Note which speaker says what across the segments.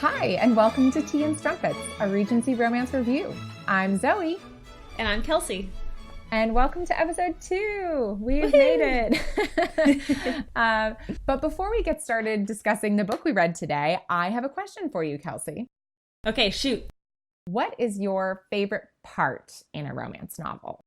Speaker 1: Hi, and welcome to Tea and Strumpets, a Regency romance review. I'm Zoe.
Speaker 2: And I'm Kelsey.
Speaker 1: And welcome to episode 2. We've made it. But before we get started discussing the book we read today, I have a question for you, Kelsey.
Speaker 2: Okay, shoot.
Speaker 1: What is your favorite part in a romance novel?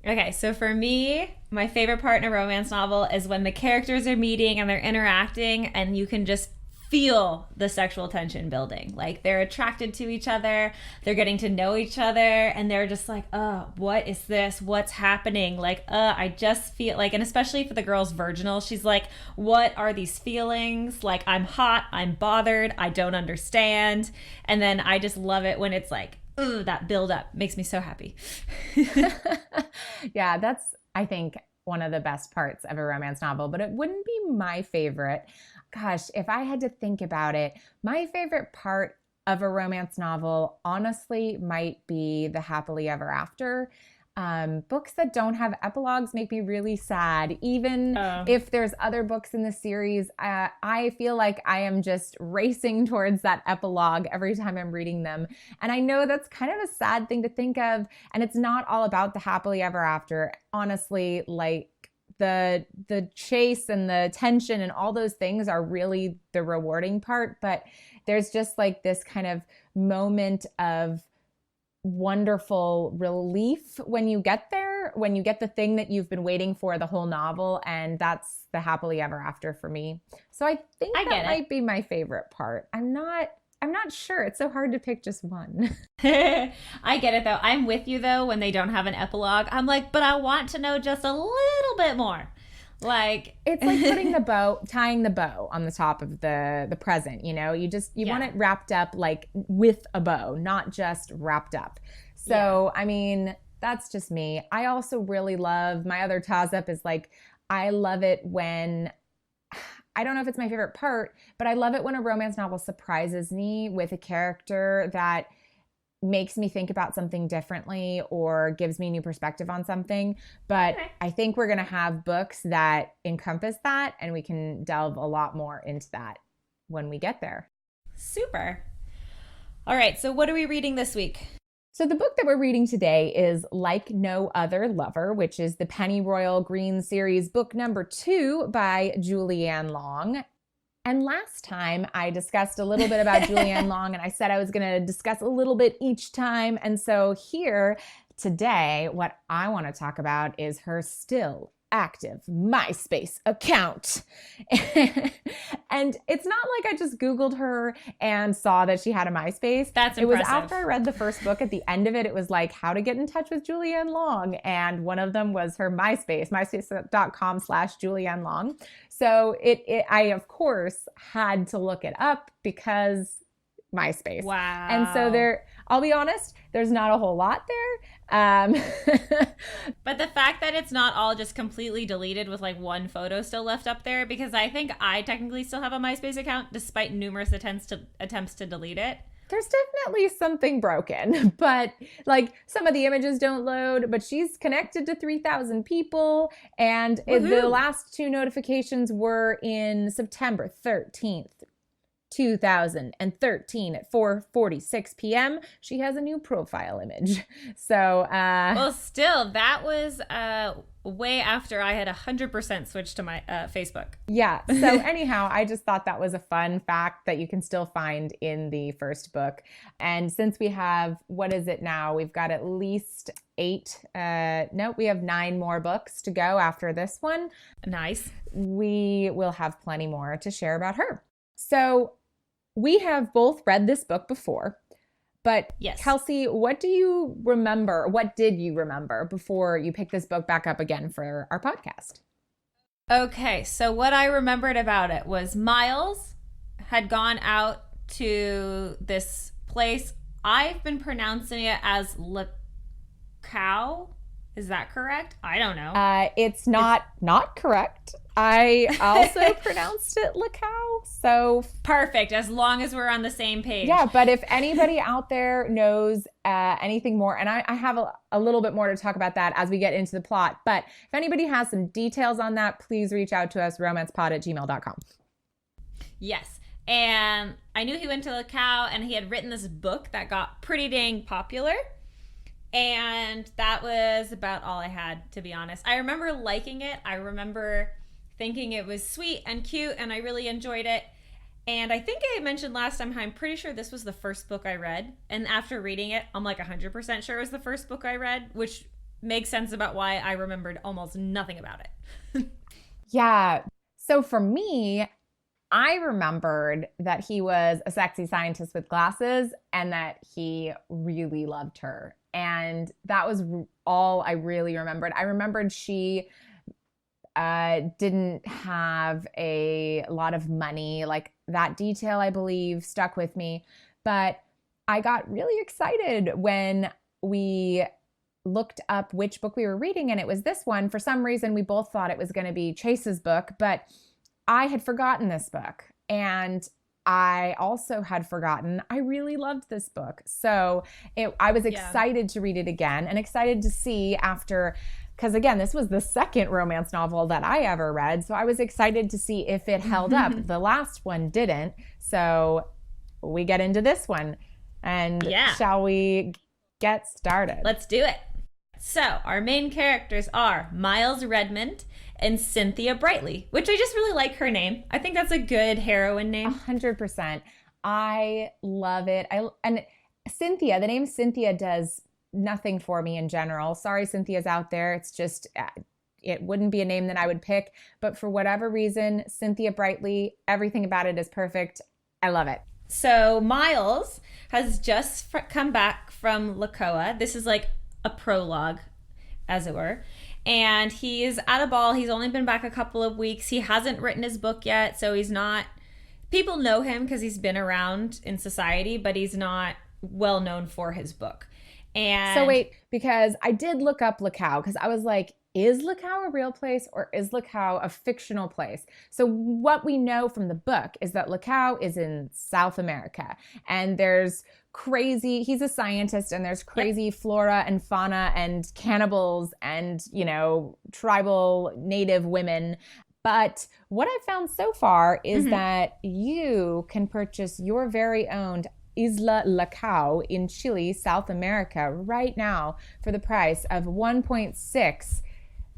Speaker 2: Okay, so for me, my favorite part in a romance novel is when the characters are meeting and they're interacting and you can just feel the sexual tension building. Like they're attracted to each other, they're getting to know each other, and they're just like, oh, what is this? What's happening? Like, I just feel like, and especially for the girl's virginal, she's like, what are these feelings? Like, I'm hot, I'm bothered, I don't understand. And then I just love it when it's like, ooh, that build up makes me so happy.
Speaker 1: Yeah, that's, I think, one of the best parts of a romance novel, but it wouldn't be my favorite. Gosh, if I had to think about it, my favorite part of a romance novel, honestly, might be the happily ever after. Books that don't have epilogues make me really sad. Even if there's other books in the series, I feel like I am just racing towards that epilogue every time I'm reading them. And I know that's kind of a sad thing to think of. And it's not all about the happily ever after. Honestly, like the chase and the tension and all those things are really the rewarding part. But there's just like this kind of moment of wonderful relief when you get there, when you get the thing that you've been waiting for the whole novel, and that's the happily ever after for me. So I think that might be my favorite part. I'm not sure. It's so hard to pick just one.
Speaker 2: I get it though. I'm with you though when they don't have an epilogue. I'm like, but I want to know just a little bit more. Like
Speaker 1: it's like tying the bow on the top of the present, you know, you want it wrapped up like with a bow, not just wrapped up. So, I mean, that's just me. I also really love, my other toss up is like, I love it when, I don't know if it's my favorite part, but I love it when a romance novel surprises me with a character that makes me think about something differently or gives me new perspective on something. But I think we're going to have books that encompass that, and we can delve a lot more into that when we get there.
Speaker 2: Super. All right. So what are we reading this week?
Speaker 1: So the book that we're reading today is Like No Other Lover, which is the Pennyroyal Green series, book number 2 by Julianne Long. And last time I discussed a little bit about Julianne Long, and I said I was going to discuss a little bit each time. And so here today, what I want to talk about is her still active MySpace account. And it's not like I just Googled her and saw that she had a MySpace.
Speaker 2: That's impressive.
Speaker 1: It was after I read the first book. At the end of it, it was like how to get in touch with Julianne Long. And one of them was her MySpace, myspace.com/Julianne Long. So I, of course, had to look it up because MySpace.
Speaker 2: Wow.
Speaker 1: And so I'll be honest, there's not a whole lot there.
Speaker 2: But the fact that it's not all just completely deleted with like one photo still left up there, because I think I technically still have a MySpace account despite numerous attempts to delete it.
Speaker 1: There's definitely something broken, but like some of the images don't load, but she's connected to 3,000 people. And the last 2 notifications were in September 13th. 2013 at 4:46 p.m. She has a new profile image. So,
Speaker 2: well, still, that was way after I had 100% switched to my Facebook.
Speaker 1: Yeah. So anyhow, I just thought that was a fun fact that you can still find in the first book. And since we have, what is it now? We've got at least 8. We have 9 more books to go after this one.
Speaker 2: Nice.
Speaker 1: We will have plenty more to share about her. So we have both read this book before, but yes. Kelsey, what do you remember? What did you remember before you picked this book back up again for our podcast?
Speaker 2: Okay, so what I remembered about it was Miles had gone out to this place. I've been pronouncing it as Cow. Is that correct? I don't know.
Speaker 1: It's not correct. I also pronounced it Lacau. So
Speaker 2: perfect. As long as we're on the same page.
Speaker 1: Yeah. But if anybody out there knows anything more, and I have a little bit more to talk about that as we get into the plot. But if anybody has some details on that, please reach out to us, romancepod@gmail.com.
Speaker 2: Yes. And I knew he went to Lacau, and he had written this book that got pretty dang popular. And that was about all I had, to be honest. I remember liking it. I remember thinking it was sweet and cute, and I really enjoyed it. And I think I mentioned last time how I'm pretty sure this was the first book I read. And after reading it, I'm like 100% sure it was the first book I read, which makes sense about why I remembered almost nothing about it.
Speaker 1: Yeah. So for me, I remembered that he was a sexy scientist with glasses and that he really loved her. And that was all I really remembered. I remembered she didn't have a lot of money. Like that detail, I believe, stuck with me. But I got really excited when we looked up which book we were reading, and it was this one. For some reason, we both thought it was going to be Chase's book, but I had forgotten this book. And I also had forgotten I really loved this book. So I was excited to read it again and excited to see after, because again, this was the second romance novel that I ever read. So I was excited to see if it held up. The last one didn't. So we get into this one. And shall we get started?
Speaker 2: Let's do it. So our main characters are Miles Redmond and Cynthia Brightly, which I just really like her name. I think that's a good heroine name.
Speaker 1: 100%. I love it. And Cynthia, the name Cynthia does nothing for me in general. Sorry, Cynthia's out there. It's just, it wouldn't be a name that I would pick. But for whatever reason, Cynthia Brightly, everything about it is perfect. I love it.
Speaker 2: So Miles has just come back from Lakoa. This is like a prologue, as it were. And he's at a ball. He's only been back a couple of weeks. He hasn't written his book yet, so he's not... People know him because he's been around in society, but he's not well known for his book. And
Speaker 1: so wait, because I did look up Lacau, because I was like, is Lacau a real place or is Lacau a fictional place? So what we know from the book is that Lacau is in South America, and there's he's a scientist, and there's crazy flora and fauna and cannibals and, tribal native women. But what I've found so far is that you can purchase your very own Isla Lacau in Chile, South America, right now for the price of $1.6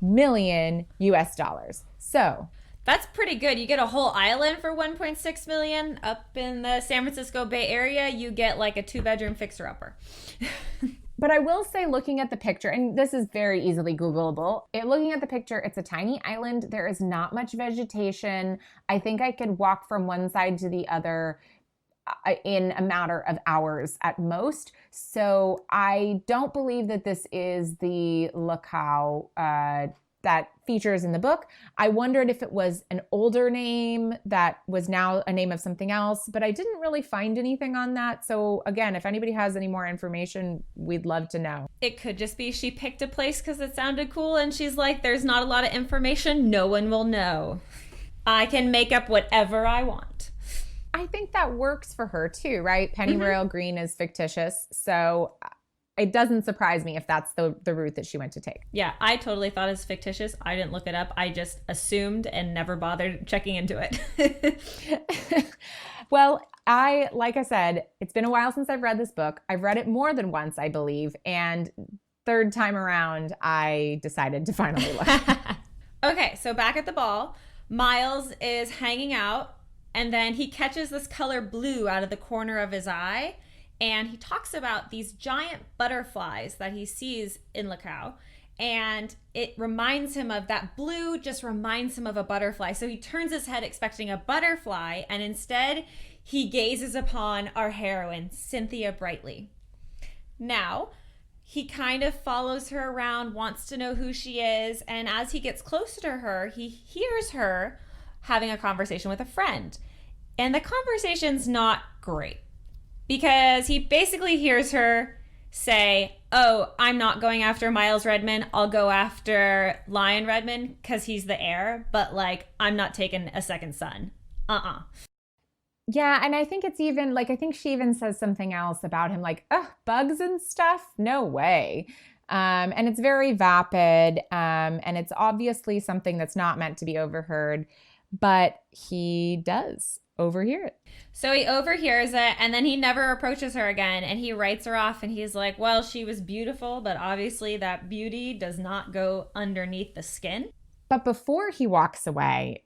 Speaker 1: million US. So
Speaker 2: that's pretty good. You get a whole island for $1.6 million. Up in the San Francisco Bay Area, you get like a 2-bedroom fixer-upper.
Speaker 1: But I will say, looking at the picture, and this is very easily Googleable, looking at the picture, it's a tiny island. There is not much vegetation. I think I could walk from one side to the other in a matter of hours at most. So I don't believe that this is the Lacau that features in the book. I wondered if it was an older name that was now a name of something else, but I didn't really find anything on that. So again, if anybody has any more information, we'd love to know.
Speaker 2: It could just be she picked a place because it sounded cool, and she's like, there's not a lot of information. No one will know. I can make up whatever I want.
Speaker 1: I think that works for her too, right? Pennyroyal Green is fictitious. So it doesn't surprise me if that's the route that she went to take.
Speaker 2: Yeah, I totally thought it was fictitious. I didn't look it up. I just assumed and never bothered checking into it.
Speaker 1: Well, like I said, it's been a while since I've read this book. I've read it more than once, I believe. And third time around, I decided to finally look.
Speaker 2: Okay, so back at the ball, Miles is hanging out, and then he catches this color blue out of the corner of his eye. And he talks about these giant butterflies that he sees in Lacau. And it reminds him of that blue, just reminds him of a butterfly. So he turns his head expecting a butterfly. And instead, he gazes upon our heroine, Cynthia Brightly. Now, he kind of follows her around, wants to know who she is. And as he gets closer to her, he hears her having a conversation with a friend. And the conversation's not great, because he basically hears her say, oh, I'm not going after Miles Redmond. I'll go after Lion Redmond because he's the heir. But, like, I'm not taking a second son.
Speaker 1: Yeah, and I think it's even, like, I think she even says something else about him, like, bugs and stuff? No way. And it's very vapid, and it's obviously something that's not meant to be overheard. But he does. overhear it.
Speaker 2: So he overhears it, and then he never approaches her again, and he writes her off, and he's like, well, she was beautiful, but obviously that beauty does not go underneath the skin.
Speaker 1: But before he walks away,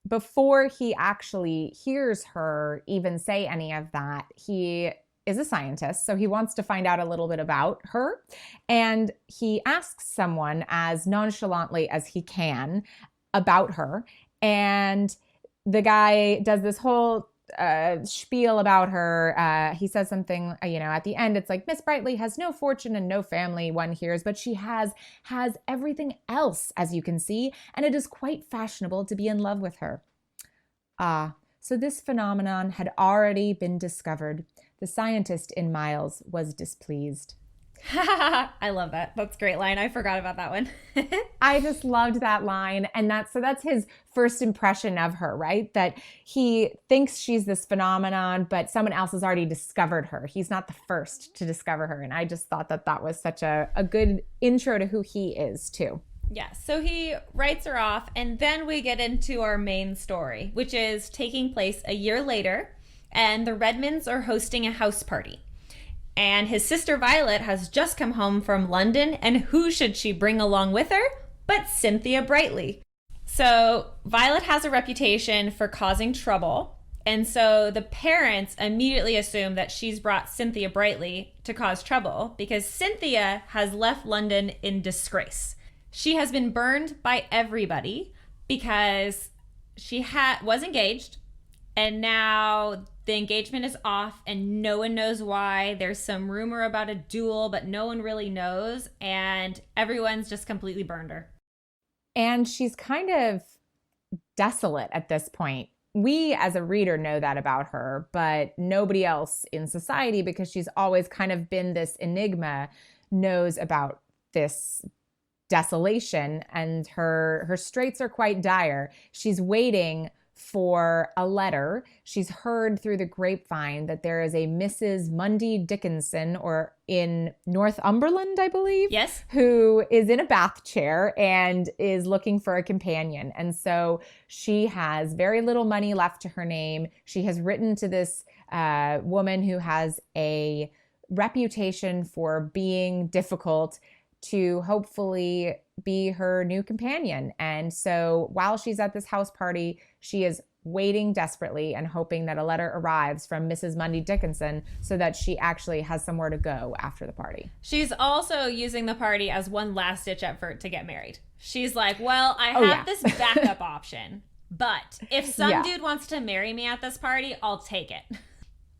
Speaker 1: before he actually hears her even say any of that, he is a scientist, so he wants to find out a little bit about her. And he asks someone as nonchalantly as he can about her. And the guy does this whole spiel about her. He says something, at the end, it's like, Miss Brightly has no fortune and no family, one hears, but she has everything else, as you can see, and it is quite fashionable to be in love with her. Ah, so this phenomenon had already been discovered. The scientist in Miles was displeased.
Speaker 2: I love that. That's a great line. I forgot about that one.
Speaker 1: I just loved that line. And that's his first impression of her, right? That he thinks she's this phenomenon, but someone else has already discovered her. He's not the first to discover her. And I just thought that was such a good intro to who he is, too.
Speaker 2: Yeah, so he writes her off, and then we get into our main story, which is taking place a year later, and the Redmonds are hosting a house party. And his sister Violet has just come home from London, and who should she bring along with her but Cynthia Brightly. So Violet has a reputation for causing trouble, and so the parents immediately assume that she's brought Cynthia Brightly to cause trouble because Cynthia has left London in disgrace. She has been burned by everybody because she was engaged, and now the engagement is off and no one knows why. There's some rumor about a duel, but no one really knows, and everyone's just completely burned her.
Speaker 1: And she's kind of desolate at this point. We as a reader know that about her, but nobody else in society, because she's always kind of been this enigma, knows about this desolation, and her straits are quite dire. She's waiting for a letter. She's heard through the grapevine that there is a Mrs. Mundy Dickinson, or in Northumberland, I believe.
Speaker 2: Yes.
Speaker 1: Who is in a bath chair and is looking for a companion. And so she has very little money left to her name. She has written to this woman who has a reputation for being difficult to hopefully be her new companion. And so while she's at this house party, she is waiting desperately and hoping that a letter arrives from Mrs. Mundy Dickinson so that she actually has somewhere to go after the party.
Speaker 2: She's also using the party as one last ditch effort to get married. She's like, well, I have this backup option, but if some dude wants to marry me at this party, I'll take it.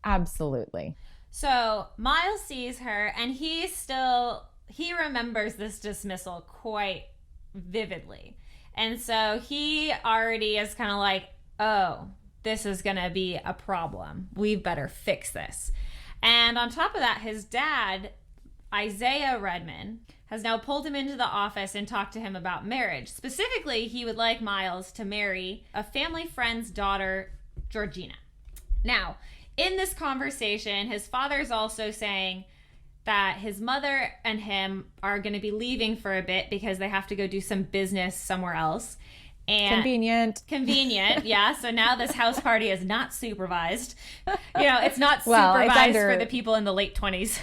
Speaker 1: Absolutely.
Speaker 2: So Miles sees her, and he remembers this dismissal quite vividly. And so he already is kind of like, oh, this is going to be a problem. We better fix this. And on top of that, his dad, Isaiah Redmond, has now pulled him into the office and talked to him about marriage. Specifically, he would like Miles to marry a family friend's daughter, Georgina. Now, in this conversation, his father's also saying that his mother and him are going to be leaving for a bit because they have to go do some business somewhere else. And Convenient, yeah. So now this house party is not supervised. It's not supervised for the people in the late 20s.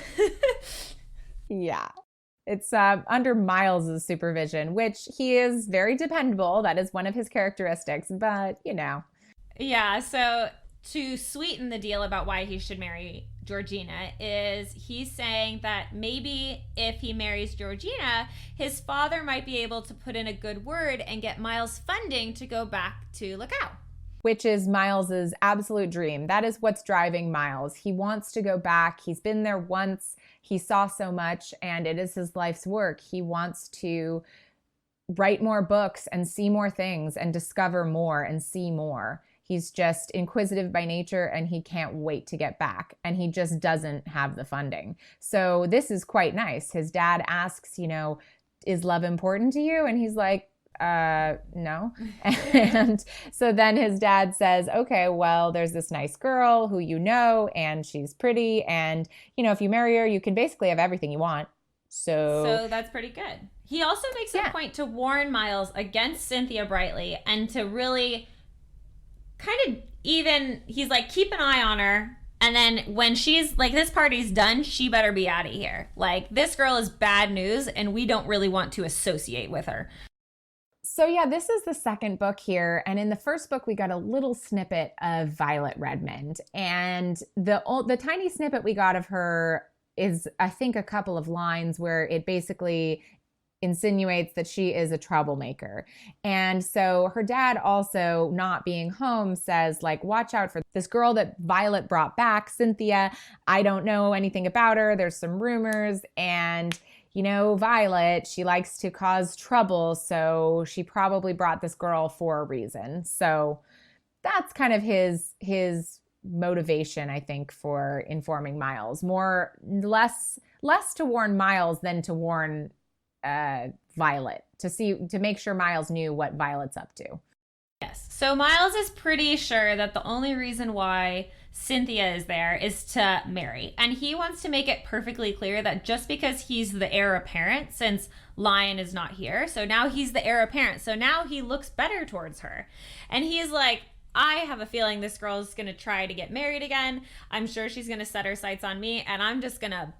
Speaker 1: Yeah. It's under Miles's supervision, which he is very dependable. That is one of his characteristics, but
Speaker 2: Yeah, so to sweeten the deal about why he should marry Georgina is he's saying that maybe if he marries Georgina, his father might be able to put in a good word and get Miles funding to go back to Lacau.
Speaker 1: Which is Miles's absolute dream. That is what's driving Miles. He wants to go back. He's been there once. He saw so much, and it is his life's work. He wants to write more books and see more things and discover more and see more. He's just inquisitive by nature, and he can't wait to get back. And he just doesn't have the funding. So this is quite nice. His dad asks, is love important to you? And he's like, no. And so then his dad says, okay, well, there's this nice girl who and she's pretty. And, if you marry her, you can basically have everything you want. So
Speaker 2: that's pretty good. He also makes a point to warn Miles against Cynthia Brightly and to really kind of he's like, keep an eye on her. And then when she's like, this party's done, she better be out of here. Like, this girl is bad news and we don't really want to associate with her.
Speaker 1: So yeah, this is the second book here. And in the first book, we got a little snippet of Violet Redmond. And the tiny snippet we got of her is, I think, a couple of lines where it basically insinuates that she is a troublemaker. And so her dad, also not being home, says, like, watch out for this girl that Violet brought back, Cynthia. I don't know anything about her. There's some rumors. And, you know, Violet, she likes to cause trouble. So she probably brought this girl for a reason. So that's kind of his motivation, I think, for informing Miles. Less to warn Miles than to warn Violet, to make sure Miles knew what Violet's up to.
Speaker 2: Yes. So Miles is pretty sure that the only reason why Cynthia is there is to marry. And he wants to make it perfectly clear that just because he's the heir apparent, since Lion is not here, so now he's the heir apparent. So now he looks better towards her. And he's like, I have a feeling this girl's going to try to get married again. I'm sure she's going to set her sights on me, and I'm just going to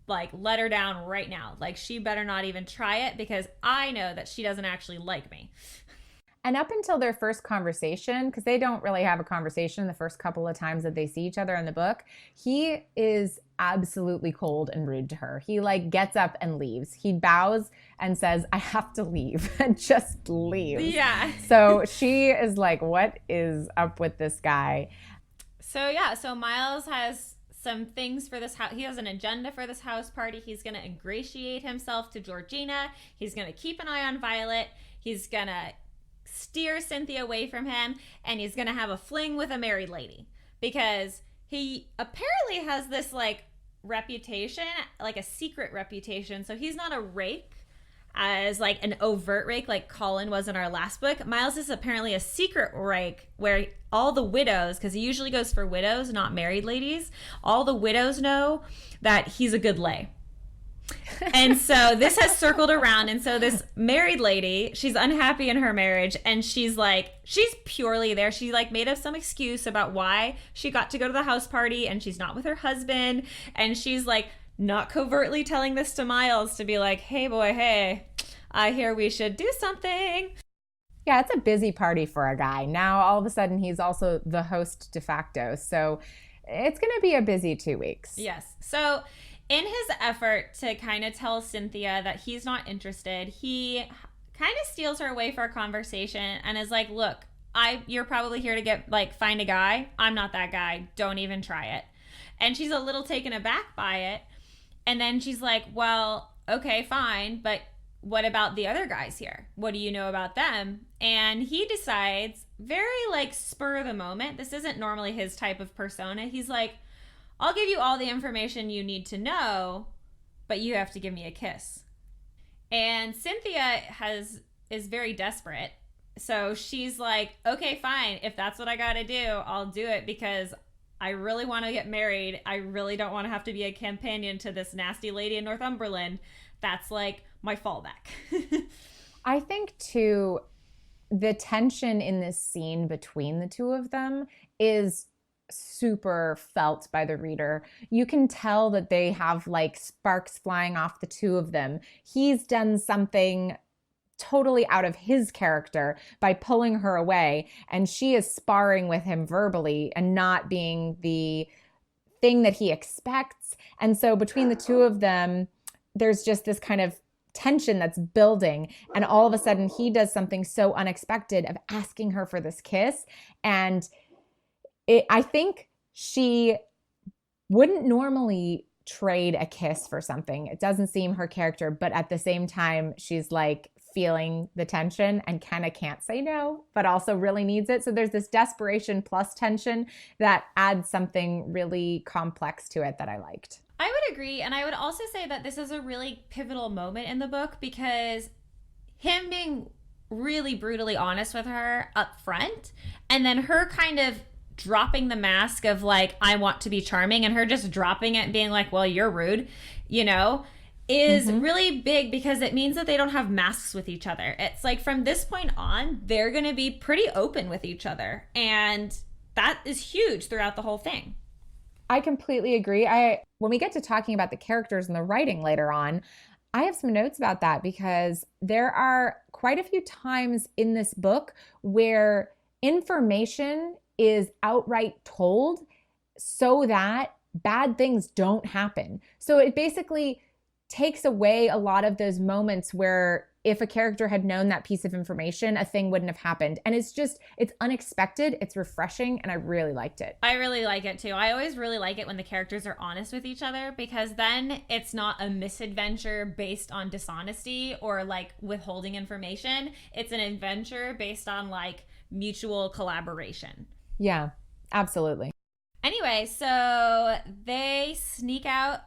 Speaker 2: like let her down right now. Like, she better not even try it because I know that she doesn't actually like me.
Speaker 1: And up until their first conversation, because they don't really have a conversation the first couple of times that they see each other in the book, he is absolutely cold and rude to her. He like gets up and leaves. He bows and says, I have to leave, and just leaves.
Speaker 2: Yeah.
Speaker 1: So she is like, what is up with this guy?
Speaker 2: So yeah, so Miles has some things for this house. He has an agenda for this house party. He's going to ingratiate himself to Georgina. He's going to keep an eye on Violet. He's going to steer Cynthia away from him, and he's going to have a fling with a married lady because he apparently has this like reputation, like a secret reputation. So he's not a rake as like an overt rake like Colin was in our last book. Miles is apparently a secret rake where all the widows, because he usually goes for widows, not married ladies, all the widows know that he's a good lay. And so this has circled around, and so this married lady, she's unhappy in her marriage, and she's purely there. She like made up some excuse about why she got to go to the house party and she's not with her husband, and she's like not covertly telling this to Miles to be like, hey boy, hey, I hear we should do something.
Speaker 1: Yeah, it's a busy party for a guy. Now all of a sudden he's also the host de facto, so it's gonna be a busy 2 weeks.
Speaker 2: Yes. So in his effort to kind of tell Cynthia that he's not interested, he kind of steals her away for a conversation and is like, look, you're probably here to get like find a guy. I'm not that guy. Don't even try it. And she's a little taken aback by it. And then she's like, well, okay, fine. But what about the other guys here? What do you know about them? And he decides, very like spur of the moment, this isn't normally his type of persona. He's like, I'll give you all the information you need to know, but you have to give me a kiss. And Cynthia is very desperate. So she's like, okay, fine. If that's what I got to do, I'll do it because I really want to get married. I really don't want to have to be a companion to this nasty lady in Northumberland. That's like my fallback.
Speaker 1: I think too, the tension in this scene between the two of them is super felt by the reader. You can tell that they have like sparks flying off the two of them. He's done something totally out of his character by pulling her away, and she is sparring with him verbally and not being the thing that he expects. And so between the two of them, there's just this kind of tension that's building, and all of a sudden he does something so unexpected of asking her for this kiss. And I think she wouldn't normally trade a kiss for something. It doesn't seem her character, but at the same time, she's like feeling the tension and kind of can't say no, but also really needs it. So there's this desperation plus tension that adds something really complex to it that I liked.
Speaker 2: I would agree. And I would also say that this is a really pivotal moment in the book because him being really brutally honest with her up front, and then her kind of dropping the mask of like, I want to be charming, and her just dropping it and being like, well, you're rude, you know, is really big because it means that they don't have masks with each other. It's like from this point on, they're going to be pretty open with each other. And that is huge throughout the whole thing.
Speaker 1: I completely agree. When we get to talking about the characters and the writing later on, I have some notes about that because there are quite a few times in this book where information is outright told so that bad things don't happen. So it basically takes away a lot of those moments where if a character had known that piece of information, a thing wouldn't have happened. And it's unexpected, it's refreshing, and I really liked it.
Speaker 2: I really like it too. I always really like it when the characters are honest with each other, because then it's not a misadventure based on dishonesty or like withholding information. It's an adventure based on like mutual collaboration.
Speaker 1: Yeah, absolutely.
Speaker 2: Anyway, so they sneak out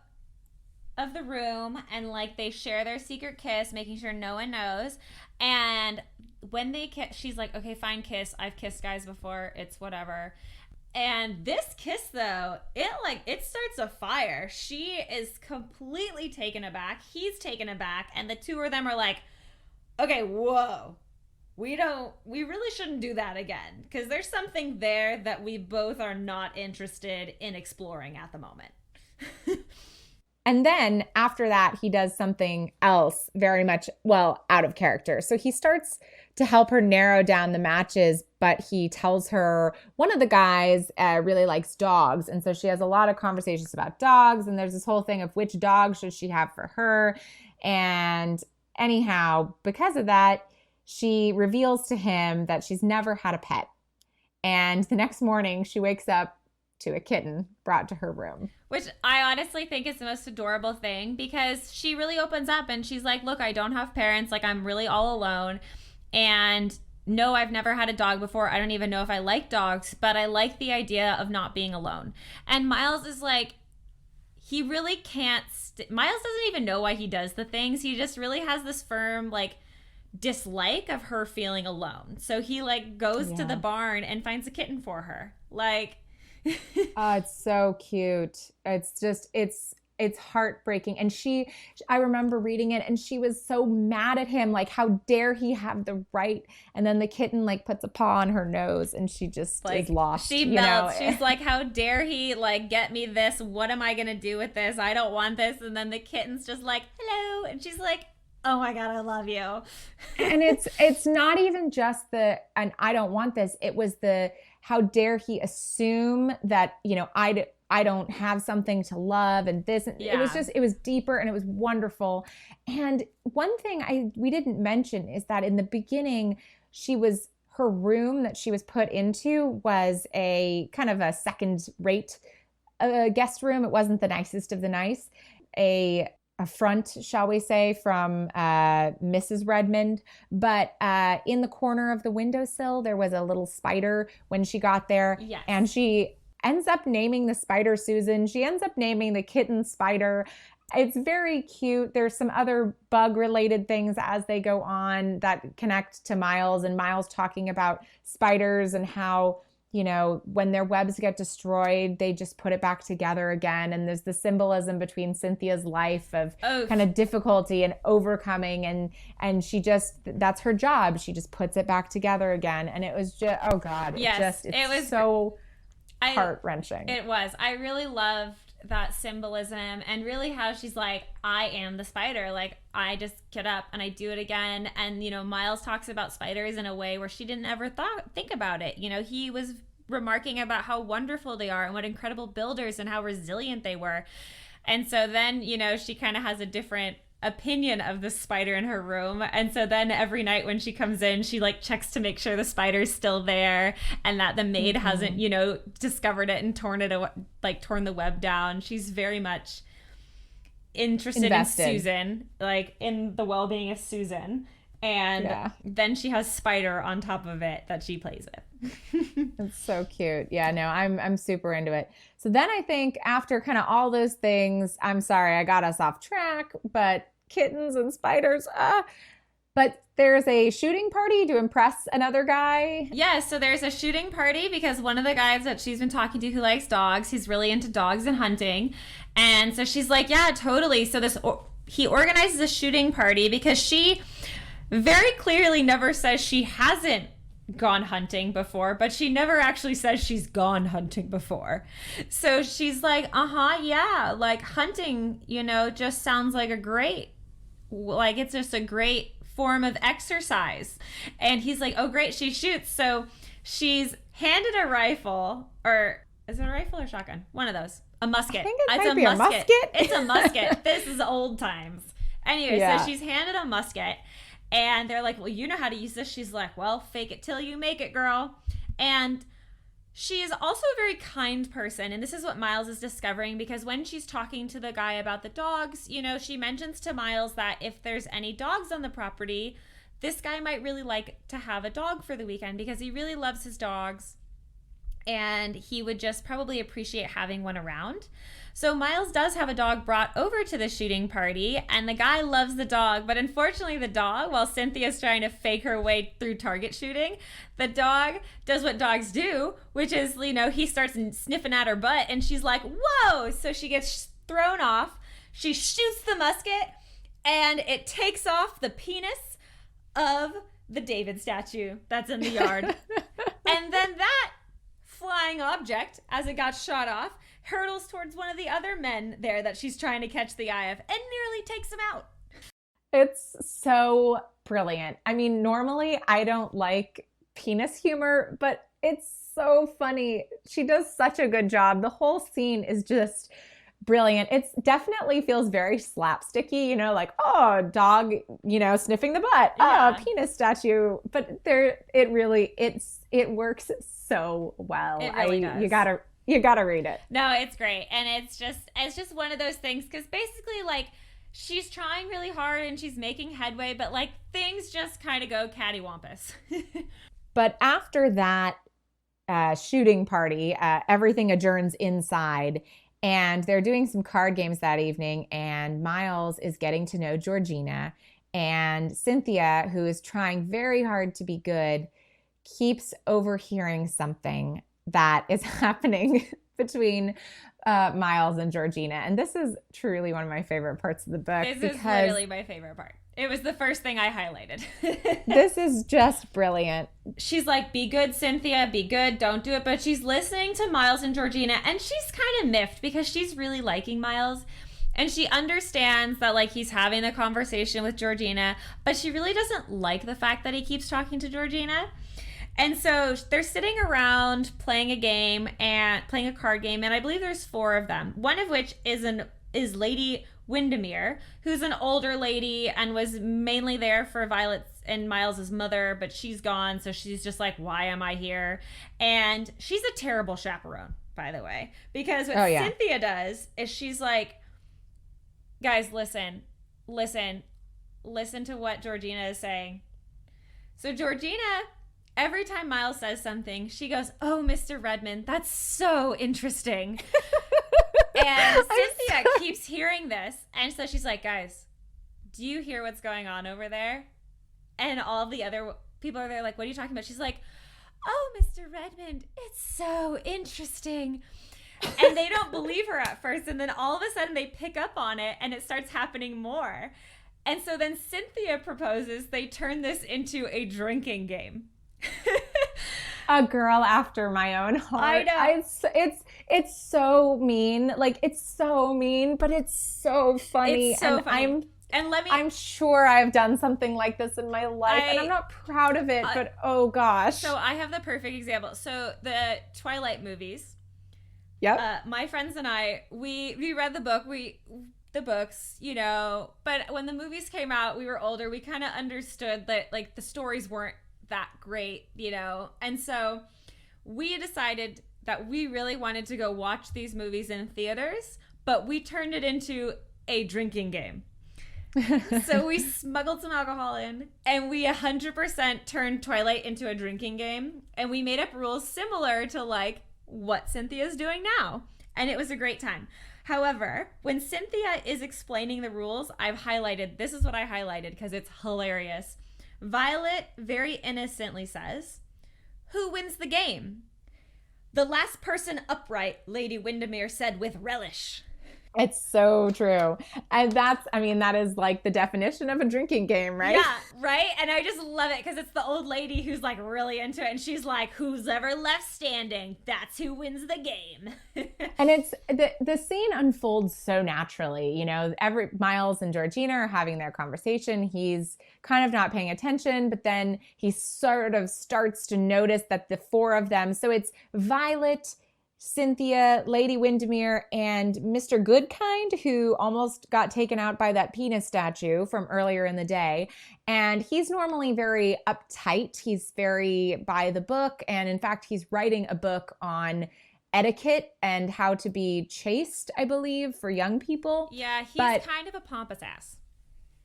Speaker 2: of the room and like they share their secret kiss, making sure no one knows. And when they kiss, she's like, okay, fine, kiss. I've kissed guys before. It's whatever. And this kiss though, it starts a fire. She is completely taken aback. He's taken aback. And the two of them are like, okay, whoa. We really shouldn't do that again, because there's something there that we both are not interested in exploring at the moment.
Speaker 1: And then after that, he does something else very much, well, out of character. So he starts to help her narrow down the matches, but he tells her one of the guys really likes dogs. And so she has a lot of conversations about dogs. And there's this whole thing of which dog should she have for her. And anyhow, because of that, she reveals to him that she's never had a pet. And the next morning, she wakes up to a kitten brought to her room.
Speaker 2: Which I honestly think is the most adorable thing, because she really opens up and she's like, look, I don't have parents. Like, I'm really all alone. And no, I've never had a dog before. I don't even know if I like dogs, but I like the idea of not being alone. And Miles is like, he really can't. Miles doesn't even know why he does the things. He just really has this firm, like, dislike of her feeling alone. So he like goes to the barn and finds a kitten for her. Like,
Speaker 1: it's so cute. It's just, it's heartbreaking. And I remember reading it and she was so mad at him. Like, how dare he have the right? And then the kitten like puts a paw on her nose and she just like, is lost.
Speaker 2: She melts. She's like, how dare he like get me this? What am I going to do with this? I don't want this. And then the kitten's just like, hello. And she's like, oh my God, I love you.
Speaker 1: And it's not even just and I don't want this. It was how dare he assume that, I don't have something to love and this. Yeah. It was deeper and it was wonderful. And one thing we didn't mention is that in the beginning, her room that she was put into was a kind of a second rate guest room. It wasn't the nicest of the nice. A front, shall we say, from Mrs. Redmond. But in the corner of the windowsill, there was a little spider when she got there.
Speaker 2: Yes.
Speaker 1: And she ends up naming the spider Susan. She ends up naming the kitten Spider. It's very cute. There's some other bug-related things as they go on that connect to Miles, and Miles talking about spiders and how, when their webs get destroyed, they just put it back together again. And there's the symbolism between Cynthia's life of kind of difficulty and overcoming. And that's her job. She just puts it back together again. And it was just, oh God, it was so heart-wrenching.
Speaker 2: It was. I really loved that symbolism and really how she's like, I am the spider. Like, I just get up and I do it again. And, Miles talks about spiders in a way where she didn't ever think about it. He was remarking about how wonderful they are and what incredible builders and how resilient they were. And so then, she kind of has a different opinion of the spider in her room. And so then every night when she comes in, she like checks to make sure the spider's still there and that the maid hasn't, discovered it and torn the web down. She's very much invested in Susan, like in the well-being of Susan. And then she has Spider on top of it that she plays with.
Speaker 1: It's so cute. Yeah, no, I'm super into it. So then I think after kind of all those things, I'm sorry, I got us off track, but kittens and spiders, but there's a shooting party to impress another guy.
Speaker 2: Yeah, so there's a shooting party because one of the guys that she's been talking to who likes dogs, he's really into dogs and hunting. And so she's like, yeah, totally. So he organizes a shooting party because she very clearly never says she hasn't gone hunting before, but she never actually says she's gone hunting before. So she's like, yeah, like hunting, just sounds like it's just a great form of exercise. And he's like, oh, great, she shoots. So she's handed a rifle, or is it a rifle or shotgun? One of those. A musket.
Speaker 1: I think it might be a musket.
Speaker 2: It's a musket. This is old times. Anyway,
Speaker 1: Yeah.
Speaker 2: So she's handed a musket, and they're like, well, you know how to use this. She's like, well, fake it till you make it, girl. And she is also a very kind person, and this is what Miles is discovering, because when she's talking to the guy about the dogs, she mentions to Miles that if there's any dogs on the property, this guy might really like to have a dog for the weekend because he really loves his dogs. And he would just probably appreciate having one around. So Miles does have a dog brought over to the shooting party, and the guy loves the dog. But unfortunately, the dog, while Cynthia's trying to fake her way through target shooting, the dog does what dogs do, which is, he starts sniffing at her butt, and she's like, whoa! So she gets thrown off. She shoots the musket, and it takes off the penis of the David statue that's in the yard. And then that flying object, as it got shot off, hurtles towards one of the other men there that she's trying to catch the eye of and nearly takes him out.
Speaker 1: It's so brilliant. I mean, normally I don't like penis humor, but it's so funny. She does such a good job. The whole scene is just brilliant. It definitely feels very slapsticky, like, oh, dog, sniffing the butt.
Speaker 2: Yeah.
Speaker 1: Oh, penis statue. But it works so well.
Speaker 2: It really does.
Speaker 1: You gotta read it.
Speaker 2: No, it's great. And it's just one of those things, because basically, like, she's trying really hard and she's making headway, but like things just kind of go cattywampus.
Speaker 1: But after that shooting party, everything adjourns inside. And they're doing some card games that evening, and Miles is getting to know Georgina. And Cynthia, who is trying very hard to be good, keeps overhearing something that is happening between Miles and Georgina. And this is truly one of my favorite parts of the book.
Speaker 2: This is literally my favorite part. It was the first thing I highlighted.
Speaker 1: This is just brilliant.
Speaker 2: She's like, be good, Cynthia, be good, don't do it. But she's listening to Miles and Georgina, and she's kind of miffed because she's really liking Miles. And she understands that, like, he's having a conversation with Georgina, but she really doesn't like the fact that he keeps talking to Georgina. And so they're sitting around playing a card game, and I believe there's 4 of them. One of which is Lady Windermere, who's an older lady and was mainly there for Violet's and Miles's mother, but she's gone, so she's just like, why am I here? And she's a terrible chaperone, by the way, because what Cynthia does is she's like, guys, listen to what Georgina is saying. So Georgina, every time Miles says something, she goes, oh, Mr. Redmond, that's so interesting. And Cynthia keeps hearing this. And so she's like, guys, do you hear what's going on over there? And all the other people are there like, what are you talking about? She's like, oh, Mr. Redmond, it's so interesting. And they don't believe her at first. And then all of a sudden they pick up on it and it starts happening more. And so then Cynthia proposes they turn this into a drinking game.
Speaker 1: A girl after my own heart.
Speaker 2: I know.
Speaker 1: It's so mean. Like, it's so mean, but it's so funny.
Speaker 2: It's so funny. I'm
Speaker 1: sure I've done something like this in my life, and I'm not proud of it, but oh gosh.
Speaker 2: So I have the perfect example. So the Twilight movies.
Speaker 1: Yep.
Speaker 2: My friends and I, we read the books, but when the movies came out, we were older. We kind of understood that, like, the stories weren't that great, and so we decided that we really wanted to go watch these movies in theaters, but we turned it into a drinking game. So we smuggled some alcohol in, and we 100% turned Twilight into a drinking game, and we made up rules similar to, like, what Cynthia's doing now, and it was a great time. However, when Cynthia is explaining the rules, this is what I highlighted because it's hilarious. Violet very innocently says, who wins the game? The last person upright, Lady Windermere said with relish.
Speaker 1: It's so true. And that is like the definition of a drinking game, right?
Speaker 2: Yeah, right? And I just love it because it's the old lady who's like really into it. And she's like, who's ever left standing, that's who wins the game.
Speaker 1: And it's the scene unfolds so naturally. Miles and Georgina are having their conversation. He's kind of not paying attention, but then he sort of starts to notice that the four of them, so it's Violet, Cynthia, Lady Windermere, and Mr. Goodkind, who almost got taken out by that penis statue from earlier in the day. And he's normally very uptight. He's very by the book. And in fact, he's writing a book on etiquette and how to be chaste, I believe, for young people.
Speaker 2: Yeah, he's kind of a pompous ass.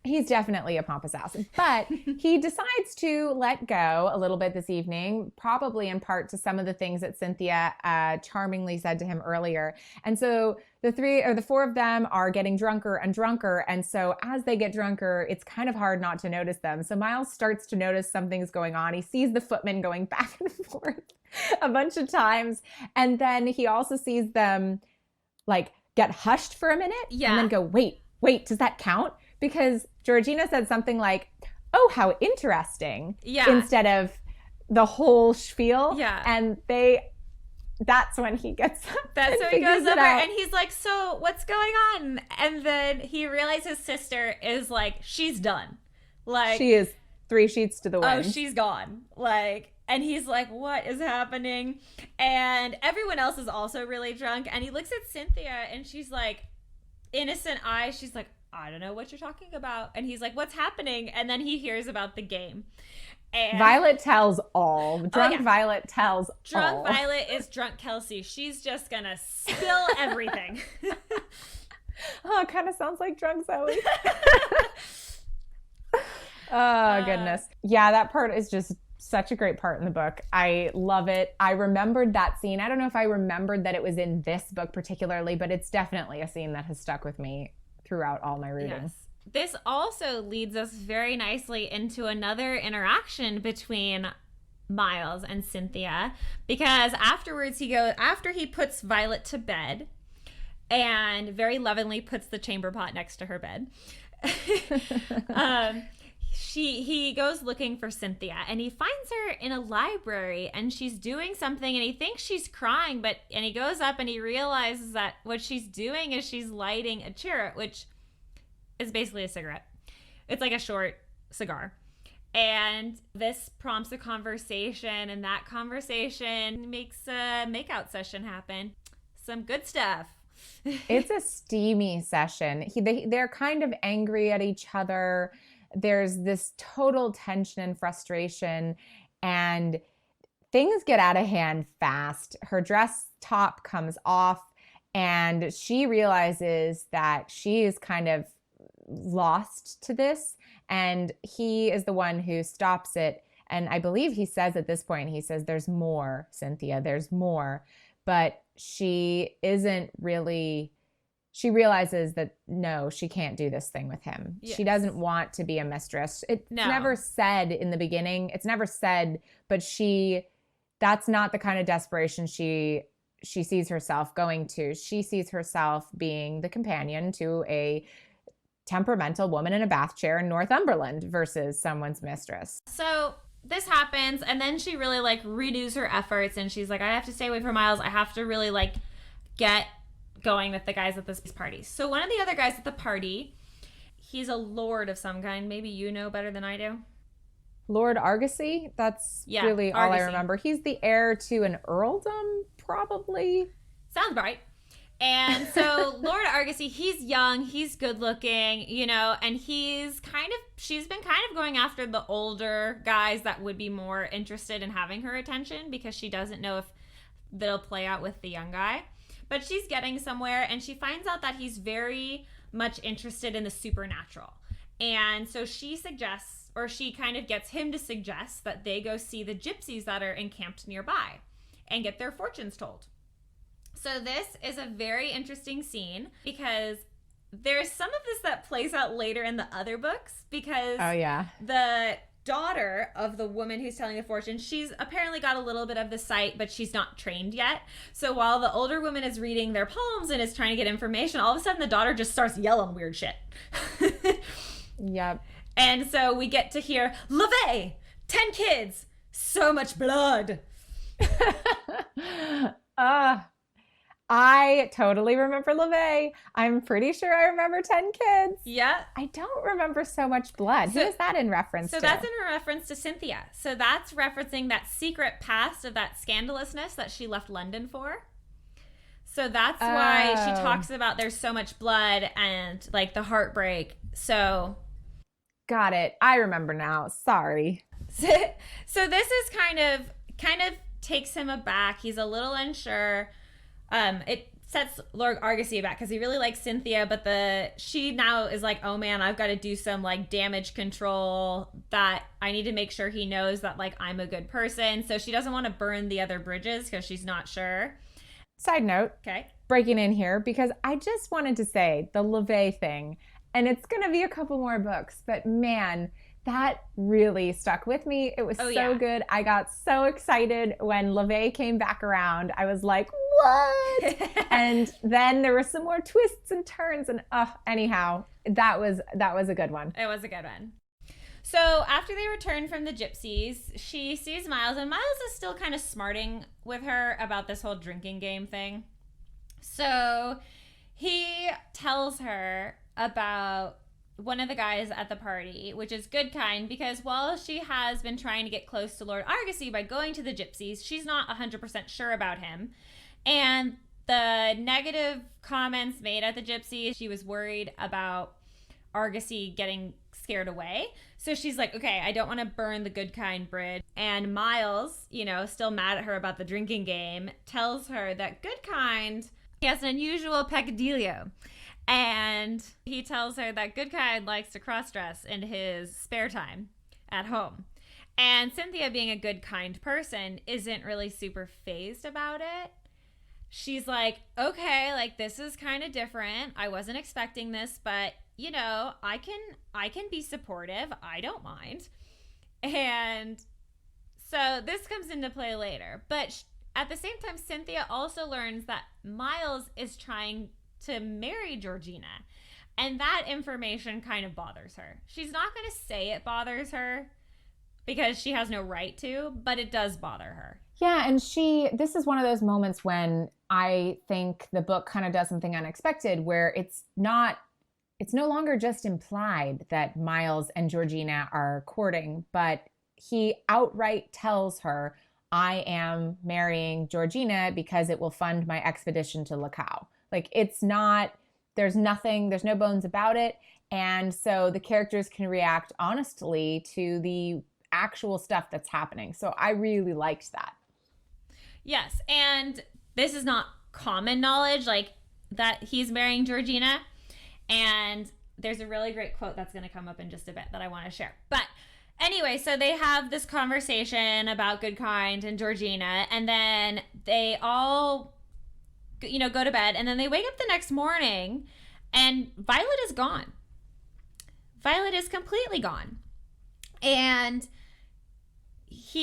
Speaker 1: He's definitely a pompous ass, but he decides to let go a little bit this evening, probably in part to some of the things that Cynthia charmingly said to him earlier. And so the four of them are getting drunker and drunker. And so as they get drunker, it's kind of hard not to notice them. So Miles starts to notice something's going on. He sees the footman going back and forth a bunch of times. And then he also sees them like get hushed for a minute and then go, wait, does that count? Because Georgina said something like, oh, how interesting, instead of the whole spiel.
Speaker 2: Yeah.
Speaker 1: And that's when he gets up.
Speaker 2: That's when he goes over and he's like, so what's going on? And then he realizes his sister is like, she's done. Like,
Speaker 1: she is 3 sheets to the wind.
Speaker 2: Oh, she's gone. Like, and he's like, what is happening? And everyone else is also really drunk. And he looks at Cynthia and she's like, innocent eyes. She's like, I don't know what you're talking about. And he's like, what's happening? And then he hears about the game. And
Speaker 1: Violet tells all. Violet tells all.
Speaker 2: Drunk Violet is drunk Kelsey. She's just going to spill everything.
Speaker 1: Oh, it kind of sounds like drunk Zoe. Oh, goodness. Yeah, that part is just such a great part in the book. I love it. I remembered that scene. I don't know if I remembered that it was in this book particularly, but it's definitely a scene that has stuck with me throughout all my reading. Yes.
Speaker 2: This also leads us very nicely into another interaction between Miles and Cynthia, because afterwards after he puts Violet to bed and very lovingly puts the chamber pot next to her bed, he goes looking for Cynthia and he finds her in a library and she's doing something and he thinks she's crying, and he goes up and he realizes that what she's doing is she's lighting a cheroot, which is basically a cigarette. It's like a short cigar. And this prompts a conversation, and that conversation makes a makeout session happen. Some good stuff.
Speaker 1: It's a steamy session. They're kind of angry at each other. There's this total tension and frustration, and things get out of hand fast. Her dress top comes off, and she realizes that she is kind of lost to this, and he is the one who stops it. And I believe he says at this point, he says, there's more, Cynthia, there's more. But she isn't really... She realizes that, no, she can't do this thing with him. Yes. She doesn't want to be a mistress. It's never said in the beginning. It's never said, but that's not the kind of desperation she sees herself going to. She sees herself being the companion to a temperamental woman in a bath chair in Northumberland versus someone's mistress.
Speaker 2: So this happens, and then she really renews her efforts, and she's like, I have to stay away from Miles. I have to really get going with the guys at this party. So one of the other guys at the party, he's a lord of some kind. Maybe you know better than I do.
Speaker 1: Lord Argosy? That's really all I remember. He's the heir to an earldom, probably.
Speaker 2: Sounds right. And so Lord Argosy, he's young, he's good looking, and she's been kind of going after the older guys that would be more interested in having her attention, because she doesn't know if that'll play out with the young guy. But she's getting somewhere, and she finds out that he's very much interested in the supernatural. And so she kind of gets him to suggest that they go see the gypsies that are encamped nearby and get their fortunes told. So this is a very interesting scene, because there's some of this that plays out later in the other books, because the daughter of the woman who's telling the fortune, she's apparently got a little bit of the sight, but she's not trained yet. So while the older woman is reading their palms and is trying to get information, all of a sudden the daughter just starts yelling weird shit.
Speaker 1: Yep.
Speaker 2: And so we get to hear, LeVay, 10 kids, so much blood.
Speaker 1: I totally remember LeVay. I'm pretty sure I remember 10 kids.
Speaker 2: Yeah.
Speaker 1: I don't remember so much blood. Who is that in reference to?
Speaker 2: So that's in reference to Cynthia. So that's referencing that secret past of that scandalousness that she left London for. So that's why she talks about there's so much blood and like the heartbreak. So
Speaker 1: got it. I remember now. Sorry.
Speaker 2: So this is kind of takes him aback. He's a little unsure. It sets Lord Argosy aback because he really likes Cynthia, but she now is like, oh man, I've got to do some like damage control, that I need to make sure he knows that like I'm a good person. So she doesn't want to burn the other bridges because she's not sure.
Speaker 1: Side note.
Speaker 2: Okay.
Speaker 1: Breaking in here because I just wanted to say the LeVay thing, and it's going to be a couple more books, but man, that really stuck with me. It was good. I got so excited when LeVay came back around. I was like, what? And then there were some more twists and turns, and anyhow, that was a good one.
Speaker 2: It was a good one. So after they return from the gypsies, she sees Miles, and Miles is still kind of smarting with her about this whole drinking game thing. So he tells her about one of the guys at the party, which is Goodkind, because while she has been trying to get close to Lord Argosy by going to the gypsies, she's not 100% sure about him. And the negative comments made at the gypsies, she was worried about Argosy getting scared away. So she's like, okay, I don't want to burn the Goodkind bridge. And Miles, still mad at her about the drinking game, tells her that Goodkind, he has an unusual peccadillo. And he tells her that Goodkind likes to cross-dress in his spare time at home. And Cynthia, being a good, kind person, isn't really super fazed about it. She's like, okay, like this is kind of different. I wasn't expecting this, but I can be supportive. I don't mind. And so this comes into play later. But at the same time, Cynthia also learns that Miles is trying to marry Georgina. And that information kind of bothers her. She's not going to say it bothers her because she has no right to, but it does bother her.
Speaker 1: Yeah, and this is one of those moments when I think the book kind of does something unexpected where it's no longer just implied that Miles and Georgina are courting, but he outright tells her, I am marrying Georgina because it will fund my expedition to Lacau. Like there's no bones about it. And so the characters can react honestly to the actual stuff that's happening. So I really liked that.
Speaker 2: Yes. And this is not common knowledge, like that he's marrying Georgina. And there's a really great quote that's going to come up in just a bit that I want to share. But anyway, so they have this conversation about Goodkind and Georgina, and then they all go to bed, and then they wake up the next morning and Violet is gone. Violet is completely gone. And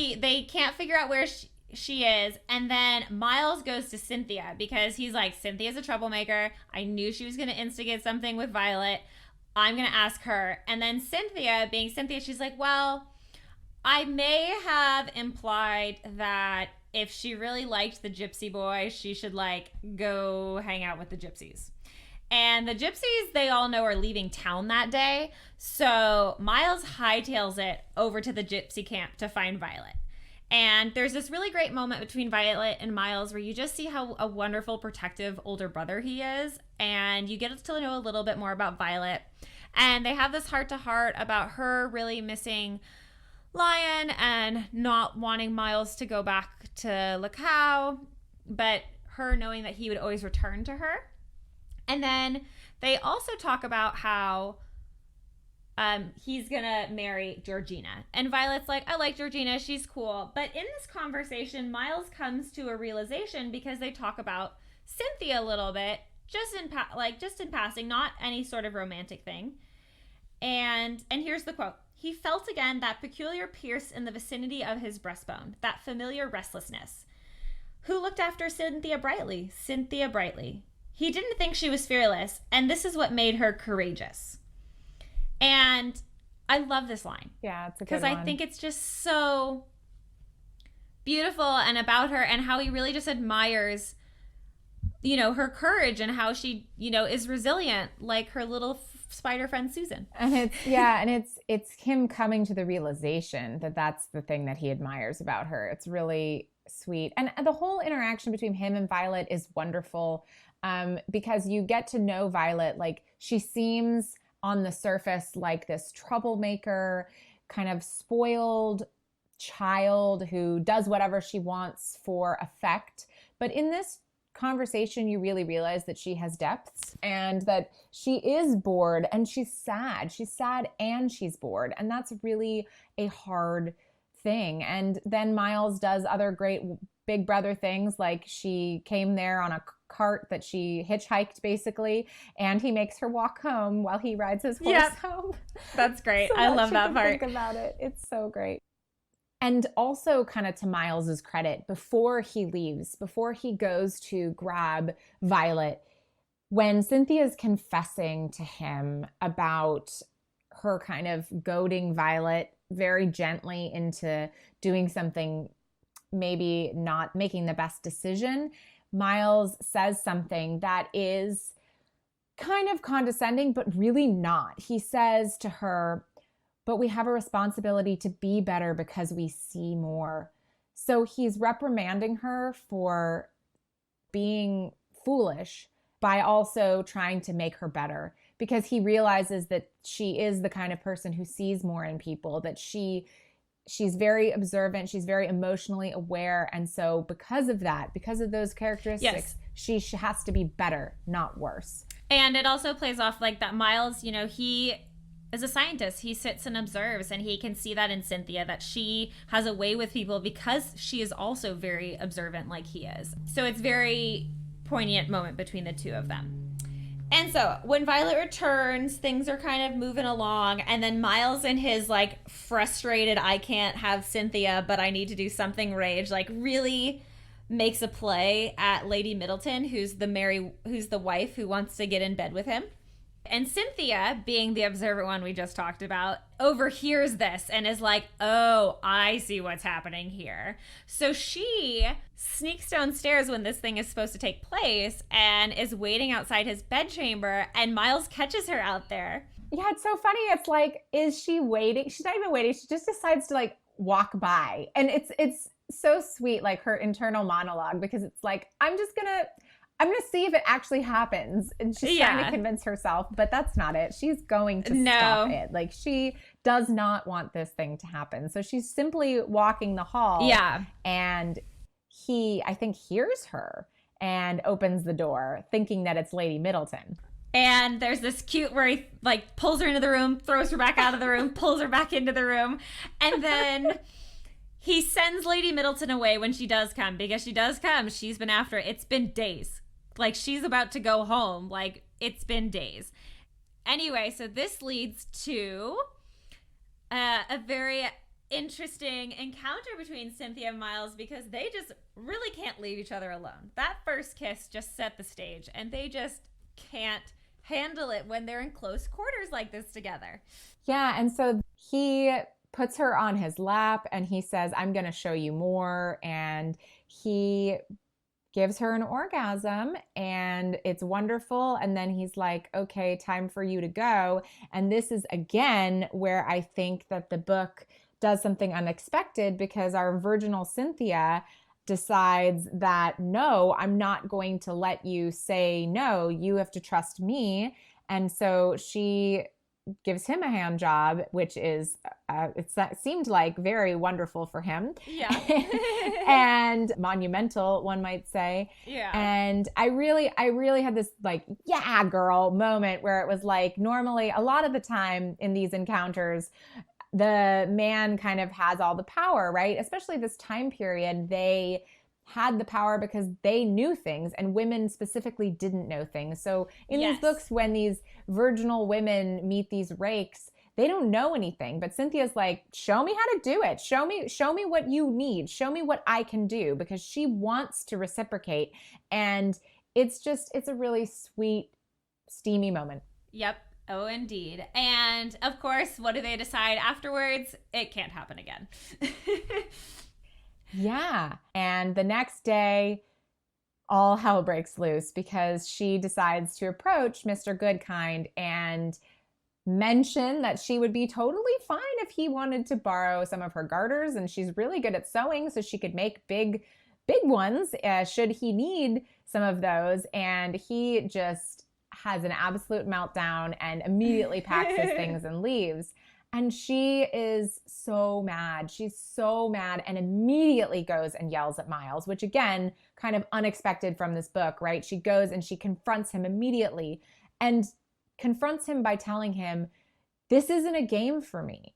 Speaker 2: they can't figure out where she is. And then Miles goes to Cynthia because he's like, Cynthia's a troublemaker. I knew she was going to instigate something with Violet. I'm going to ask her. And then Cynthia, being Cynthia, she's like, well, I may have implied that if she really liked the gypsy boy, she should like go hang out with the gypsies. And the gypsies, they all know, are leaving town that day. So Miles hightails it over to the gypsy camp to find Violet. And there's this really great moment between Violet and Miles where you just see how a wonderful, protective older brother he is. And you get to know a little bit more about Violet. And they have this heart-to-heart about her really missing Lion and not wanting Miles to go back to Lacau, but her knowing that he would always return to her. And then they also talk about how he's gonna marry Georgina. And Violet's like, I like Georgina, she's cool. But in this conversation, Miles comes to a realization because they talk about Cynthia a little bit, just in passing, not any sort of romantic thing. And here's the quote. he felt again that peculiar pierce in the vicinity of his breastbone, that familiar restlessness. Who looked after Cynthia Brightly? Cynthia Brightly. He didn't think she was fearless, and this is what made her courageous. And I love this line.
Speaker 1: Yeah, it's a good one.
Speaker 2: Because I think it's just so beautiful and about her, and how he really just admires, you know, her courage and how she, you know, is resilient like her little spider friend Susan.
Speaker 1: And it's him coming to the realization that that's the thing that he admires about her. It's really sweet. And the whole interaction between him and Violet is wonderful, because you get to know Violet. Like, she seems on the surface like this troublemaker, kind of spoiled child who does whatever she wants for effect. But in this conversation, you really realize that she has depths, and that she is bored, and she's sad. She's sad and she's bored. And that's really a hard thing. And then Miles does other great big brother things, like she came there on a cart that she hitchhiked basically, and he makes her walk home while he rides his horse home.
Speaker 2: That's great.
Speaker 1: So
Speaker 2: I love that part.
Speaker 1: Think about it. It's so great. And also, kind of to Miles's credit, before he leaves, before he goes to grab Violet, when Cynthia's confessing to him about her kind of goading Violet very gently into doing something, maybe not making the best decision, Miles says something that is kind of condescending, but really not. He says to her, "But we have a responsibility to be better because we see more." So he's reprimanding her for being foolish by also trying to make her better, because he realizes that she is the kind of person who sees more in people, that she's very observant, she's very emotionally aware. And so because of that, because of those characteristics, she has to be better, not worse.
Speaker 2: And it also plays off like that Miles, you know, he is a scientist. He sits and observes, and he can see that in Cynthia, that she has a way with people because she is also very observant like he is. So it's very poignant moment between the two of them. And so when Violet returns, things are kind of moving along, and then Miles, in his like frustrated, I can't have Cynthia, but I need to do something rage, like really makes a play at Lady Middleton, who's the wife who wants to get in bed with him. And Cynthia, being the observant one we just talked about, overhears this and is like, oh, I see what's happening here. So she sneaks downstairs when this thing is supposed to take place and is waiting outside his bedchamber, and Miles catches her out there.
Speaker 1: Yeah, it's so funny. It's like, is she waiting? She's not even waiting. She just decides to like walk by. And it's so sweet, like her internal monologue, because it's like, I'm gonna see if it actually happens. And she's trying to convince herself, but that's not it. She's going to stop it. Like, she does not want this thing to happen. So she's simply walking the hall.
Speaker 2: Yeah.
Speaker 1: And he, I think, hears her and opens the door thinking that it's Lady Middleton.
Speaker 2: And there's this cute where he like pulls her into the room, throws her back out of the room, pulls her back into the room. And then he sends Lady Middleton away when she does come, because she does come. She's been after it. It's been days. Like, she's about to go home. Like, it's been days. Anyway, so this leads to a very interesting encounter between Cynthia and Miles, because they just really can't leave each other alone. That first kiss just set the stage, and they just can't handle it when they're in close quarters like this together.
Speaker 1: Yeah, and so he puts her on his lap and he says, I'm going to show you more. And he gives her an orgasm, and it's wonderful. And then he's like, okay, time for you to go. And this is again where I think that the book does something unexpected, because our virginal Cynthia decides that, no, I'm not going to let you say no. You have to trust me. And so she gives him a hand job, which is, it seemed like very wonderful for him.
Speaker 2: Yeah.
Speaker 1: And monumental, one might say.
Speaker 2: Yeah.
Speaker 1: And I really had this like, yeah, girl moment where it was like, normally a lot of the time in these encounters, the man kind of has all the power, right? Especially this time period, they had the power because they knew things, and women specifically didn't know things. So in these books, when these virginal women meet these rakes, they don't know anything. But Cynthia's like, show me how to do it. Show me what you need. Show me what I can do, because she wants to reciprocate. And it's a really sweet, steamy moment.
Speaker 2: Yep. Oh, indeed. And of course, what do they decide afterwards? It can't happen again.
Speaker 1: Yeah. And the next day, all hell breaks loose because she decides to approach Mr. Goodkind and mention that she would be totally fine if he wanted to borrow some of her garters, and she's really good at sewing, so she could make big ones should he need some of those. And he just has an absolute meltdown and immediately packs his things and leaves. And she is so mad. She's so mad and immediately goes and yells at Miles, which again, kind of unexpected from this book, right? She goes and she confronts him immediately and confronts him by telling him, this isn't a game for me.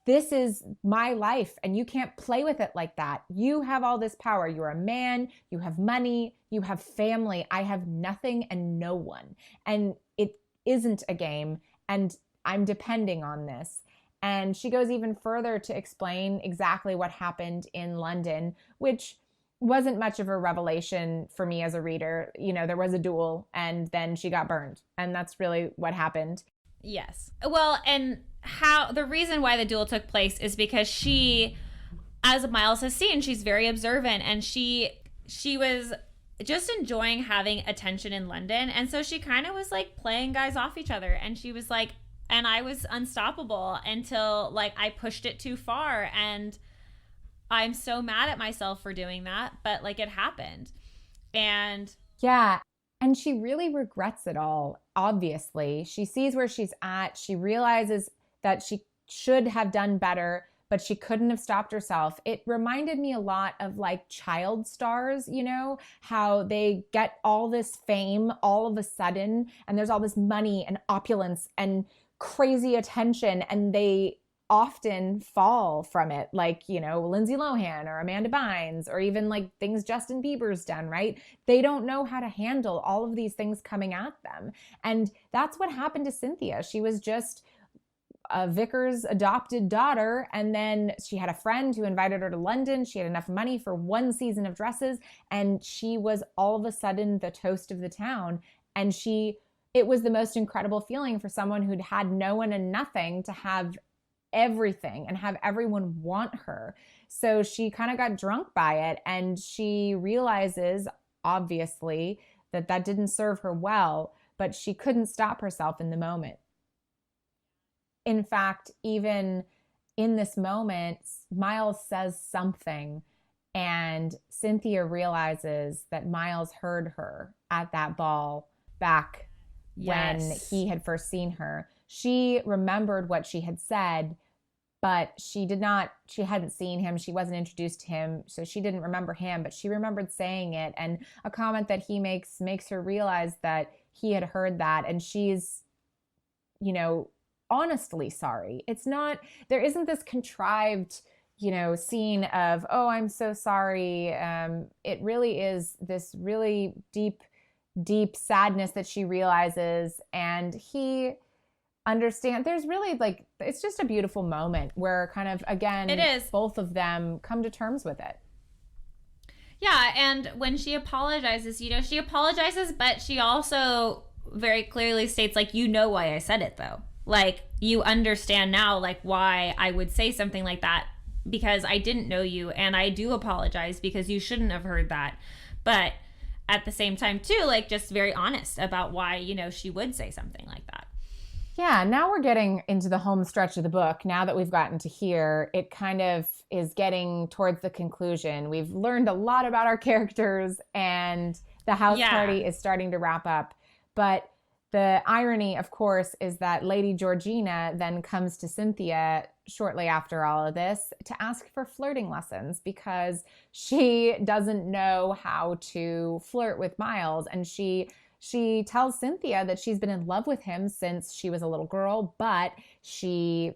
Speaker 1: This is my life, and you can't play with it like that. You have all this power. You're a man, you have money, you have family. I have nothing and no one. And it isn't a game, and I'm depending on this. And she goes even further to explain exactly what happened in London, which wasn't much of a revelation for me as a reader. You know, there was a duel and then she got burned. And that's really what happened.
Speaker 2: Yes. Well, and the reason why the duel took place is because she, as Miles has seen, she's very observant, and she was just enjoying having attention in London. And so she kind of was like playing guys off each other. And she was like, and I was unstoppable until like I pushed it too far. And I'm so mad at myself for doing that, but like it happened. And
Speaker 1: yeah. And she really regrets it all, obviously. She sees where she's at. She realizes that she should have done better, but she couldn't have stopped herself. It reminded me a lot of like child stars, you know, how they get all this fame all of a sudden, and there's all this money and opulence and crazy attention, and they often fall from it, like, you know, Lindsay Lohan or Amanda Bynes, or even like things Justin Bieber's done, right? They don't know how to handle all of these things coming at them. And that's what happened to Cynthia. She was just a vicar's adopted daughter, and then she had a friend who invited her to London. She had enough money for one season of dresses, and she was all of a sudden the toast of the town. And it was the most incredible feeling for someone who'd had no one and nothing to have everything and have everyone want her. So she kind of got drunk by it, and she realizes, obviously, that didn't serve her well, but she couldn't stop herself in the moment. In fact, even in this moment, Miles says something, and Cynthia realizes that Miles heard her at that ball back when he had first seen her. She remembered what she had said, but she hadn't seen him. She wasn't introduced to him, so she didn't remember him, but she remembered saying it. And a comment that he makes her realize that he had heard that, and she's, you know, honestly sorry. There isn't this contrived, you know, scene of, oh, I'm so sorry. It really is this really deep sadness that she realizes, and he understand. There's really like, it's just a beautiful moment where kind of, again,
Speaker 2: it is.
Speaker 1: Both of them come to terms with it.
Speaker 2: Yeah, and when she apologizes, you know, she apologizes, but she also very clearly states, like, you know why I said it, though. Like, you understand now, like, why I would say something like that, because I didn't know you, and I do apologize because you shouldn't have heard that. But at the same time, too, like, just very honest about why, you know, she would say something like that.
Speaker 1: Yeah, now we're getting into the home stretch of the book. Now that we've gotten to here, it kind of is getting towards the conclusion. We've learned a lot about our characters, and the house party is starting to wrap up. But the irony, of course, is that Lady Georgina then comes to Cynthia shortly after all of this to ask for flirting lessons, because she doesn't know how to flirt with Miles. And she tells Cynthia that she's been in love with him since she was a little girl, but she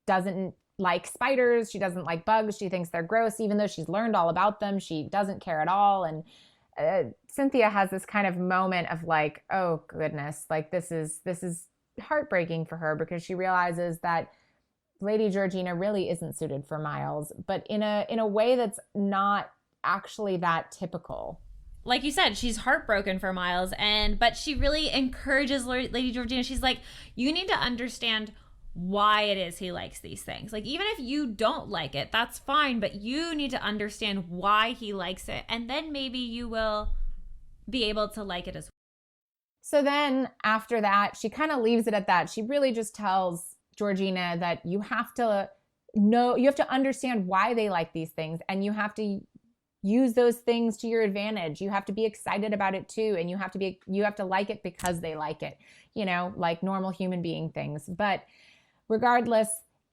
Speaker 1: doesn't like spiders. She doesn't like bugs. She thinks they're gross, even though she's learned all about them. She doesn't care at all. And Cynthia has this kind of moment of like, oh goodness, like this is heartbreaking for her because she realizes that Lady Georgina really isn't suited for Miles, but in a way that's not actually that typical.
Speaker 2: Like you said, she's heartbroken for Miles, but she really encourages Lady Georgina. She's like, you need to understand why it is he likes these things. Like, even if you don't like it, that's fine, but you need to understand why he likes it, and then maybe you will be able to like it as well.
Speaker 1: So then after that, she kind of leaves it at that. She really just tells Georgina that you have to understand why they like these things, and you have to use those things to your advantage. You have to be excited about it too, and you have to like it because they like it, like normal human being things. But regardless,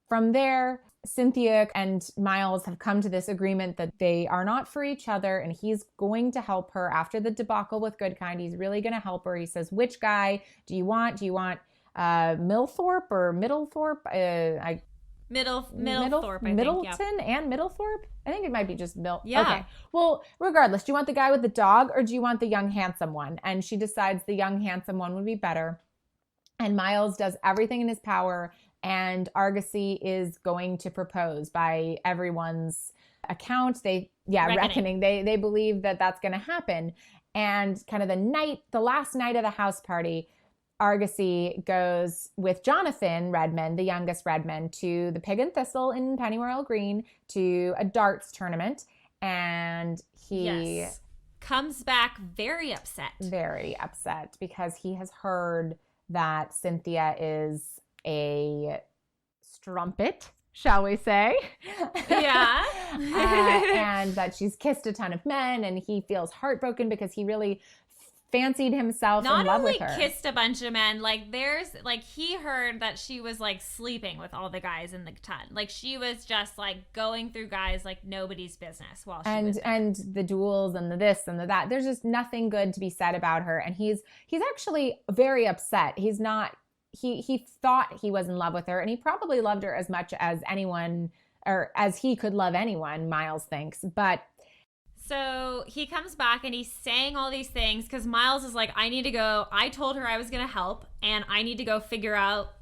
Speaker 1: from there, Cynthia and Miles have come to this agreement that they are not for each other, and he's going to help her after the debacle with Goodkind. He's really going to help her. He says, which guy do you want? Do you want Millthorpe or Middlethorpe?
Speaker 2: Middlethorpe, I
Speaker 1: Middleton
Speaker 2: think, yeah.
Speaker 1: and Middlethorpe? I think it might be just
Speaker 2: Yeah.
Speaker 1: Okay. Well, regardless, do you want the guy with the dog or do you want the young, handsome one? And she decides the young, handsome one would be better. And Miles does everything in his power, and Argosy is going to propose by everyone's account. Reckoning. They believe that that's going to happen. And kind of the last night of the house party, Argosy goes with Jonathan Redmond, the youngest Redmond, to the Pig and Thistle in Pennyroyal Green to a darts tournament. And he
Speaker 2: comes back very upset
Speaker 1: because he has heard that Cynthia is a strumpet, shall we say?
Speaker 2: Yeah.
Speaker 1: And that she's kissed a ton of men, and he feels heartbroken because he really fancied himself in love with her.
Speaker 2: Not only kissed a bunch of men, he heard that she was sleeping with all the guys in the ton. She was just going through guys like nobody's business while she was there. And
Speaker 1: the duels and the this and the that. There's just nothing good to be said about her, and he's actually very upset. He's not. He thought he was in love with her, and he probably loved her as much as anyone, or as he could love anyone, Miles thinks, but.
Speaker 2: So he comes back and he's saying all these things because Miles is like, I need to go. I told her I was going to help, and I need to go figure out,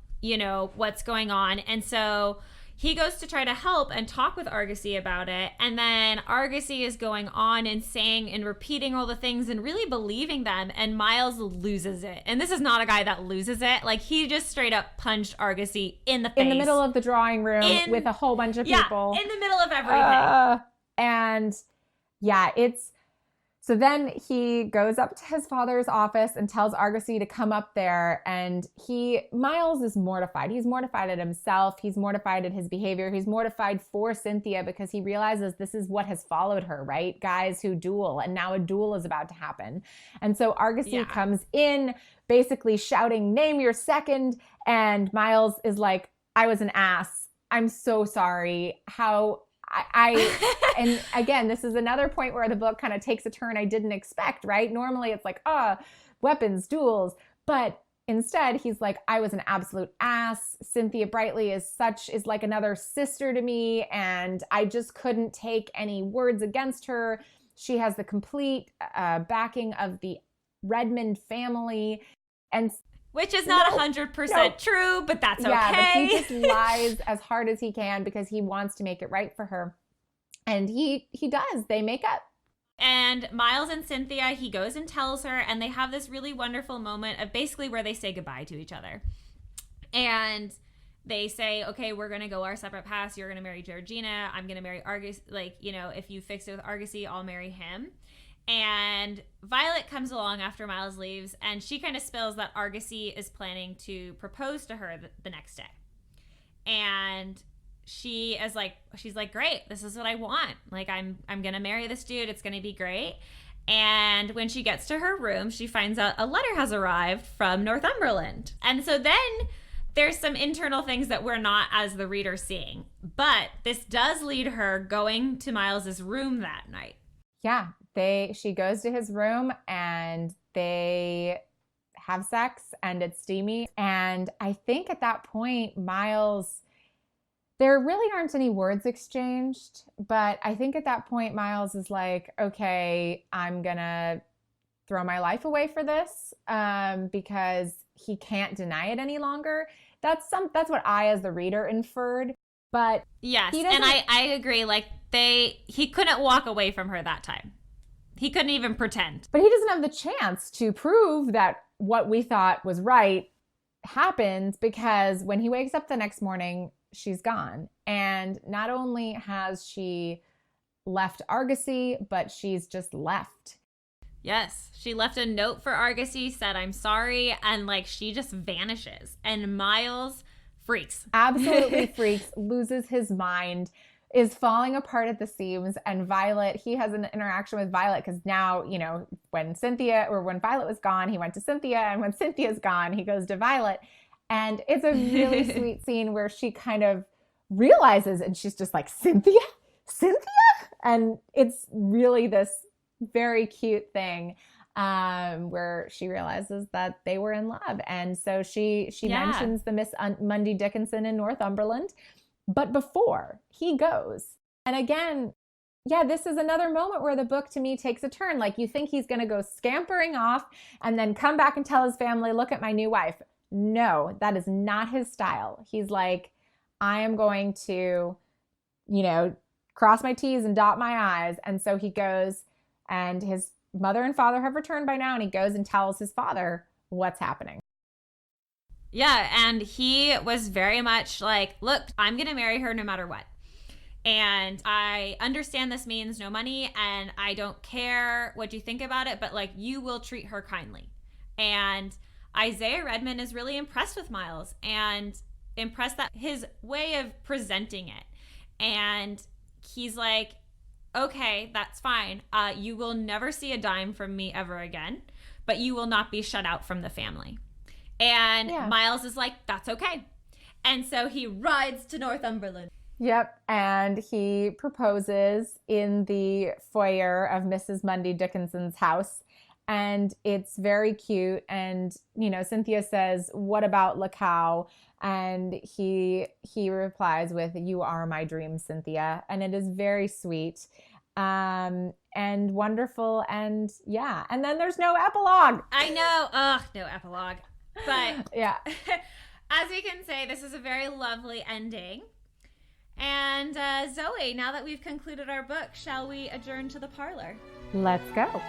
Speaker 2: what's going on. And so he goes to try to help and talk with Argosy about it. And then Argosy is going on and saying and repeating all the things and really believing them. And Miles loses it. And this is not a guy that loses it. He just straight up punched Argosy in the face.
Speaker 1: In the middle of the drawing room with a whole bunch of people.
Speaker 2: Yeah, in the middle of everything.
Speaker 1: And yeah, so then he goes up to his father's office and tells Argosy to come up there, and Miles is mortified. He's mortified at himself. He's mortified at his behavior. He's mortified for Cynthia because he realizes this is what has followed her, right? Guys who duel, and now a duel is about to happen. And so Argosy comes in basically shouting, name your second, and Miles is like, I was an ass. I'm so sorry. And again, this is another point where the book kind of takes a turn I didn't expect, right? Normally it's weapons, duels, but instead he's like, I was an absolute ass. Cynthia Brightly is like another sister to me, and I just couldn't take any words against her. She has the complete backing of the Redmond family, and
Speaker 2: which is not 100% true, but that's okay.
Speaker 1: Yeah, but he just lies as hard as he can because he wants to make it right for her. And he does. They make up.
Speaker 2: And Miles and Cynthia, he goes and tells her, and they have this really wonderful moment of basically where they say goodbye to each other. And they say, okay, we're going to go our separate paths. You're going to marry Georgina. I'm going to marry Argosy. If you fix it with Argosy, I'll marry him. And Violet comes along after Miles leaves, and she kind of spills that Argosy is planning to propose to her the next day. And she's like, great, this is what I want. I'm going to marry this dude. It's going to be great. And when she gets to her room, she finds out a letter has arrived from Northumberland. And so then there's some internal things that we're not, as the reader, seeing. But this does lead her going to Miles's room that night.
Speaker 1: Yeah. She goes to his room and they have sex, and it's steamy. And I think at that point, Miles, there really aren't any words exchanged, but I think at that point, Miles is like, okay, I'm gonna throw my life away for this because he can't deny it any longer. That's what I, as the reader, inferred. But
Speaker 2: yes, and I agree. Like he couldn't walk away from her that time. He couldn't even pretend.
Speaker 1: But he doesn't have the chance to prove that what we thought was right happened, because when he wakes up the next morning, she's gone. And not only has she left Argosy, but she's just left.
Speaker 2: Yes, she left a note for Argosy, said, "I'm sorry," and like she just vanishes. And Miles freaks.
Speaker 1: Absolutely freaks, loses his mind, is falling apart at the seams. And Violet, he has an interaction with Violet because now, you know, when Violet was gone, he went to Cynthia. And when Cynthia's gone, he goes to Violet. And it's a really sweet scene where she kind of realizes, and she's just like, Cynthia? And it's really this very cute thing where she realizes that they were in love. And so she mentions the Miss Mundy Dickinson in Northumberland. But before he goes, and again, yeah, this is another moment where the book to me takes a turn. Like, you think he's going to go scampering off and then come back and tell his family, look at my new wife. No, that is not his style. He's like, I am going to, you know, cross my T's and dot my I's. And so he goes, and his mother and father have returned by now, and he goes and tells his father what's happening.
Speaker 2: Yeah, and he was very much like, look, I'm going to marry her no matter what. And I understand this means no money, and I don't care what you think about it, but like, you will treat her kindly. And Isaiah Redman is really impressed with Miles and impressed that his way of presenting it. And he's like, okay, that's fine. You will never see a dime from me ever again, but you will not be shut out from the family. And Miles is like, that's okay. And so he rides to Northumberland.
Speaker 1: Yep. And he proposes in the foyer of Mrs. Mundy Dickinson's house. And it's very cute. And, you know, Cynthia says, what about Lacau? And he replies with, you are my dream, Cynthia. And it is very sweet and wonderful. And yeah. And then there's no epilogue.
Speaker 2: I know. Ugh, no epilogue. But
Speaker 1: yeah,
Speaker 2: as we can say, this is a very lovely ending. And Zoe, now that we've concluded our book, shall we adjourn to the parlor?
Speaker 1: Let's go.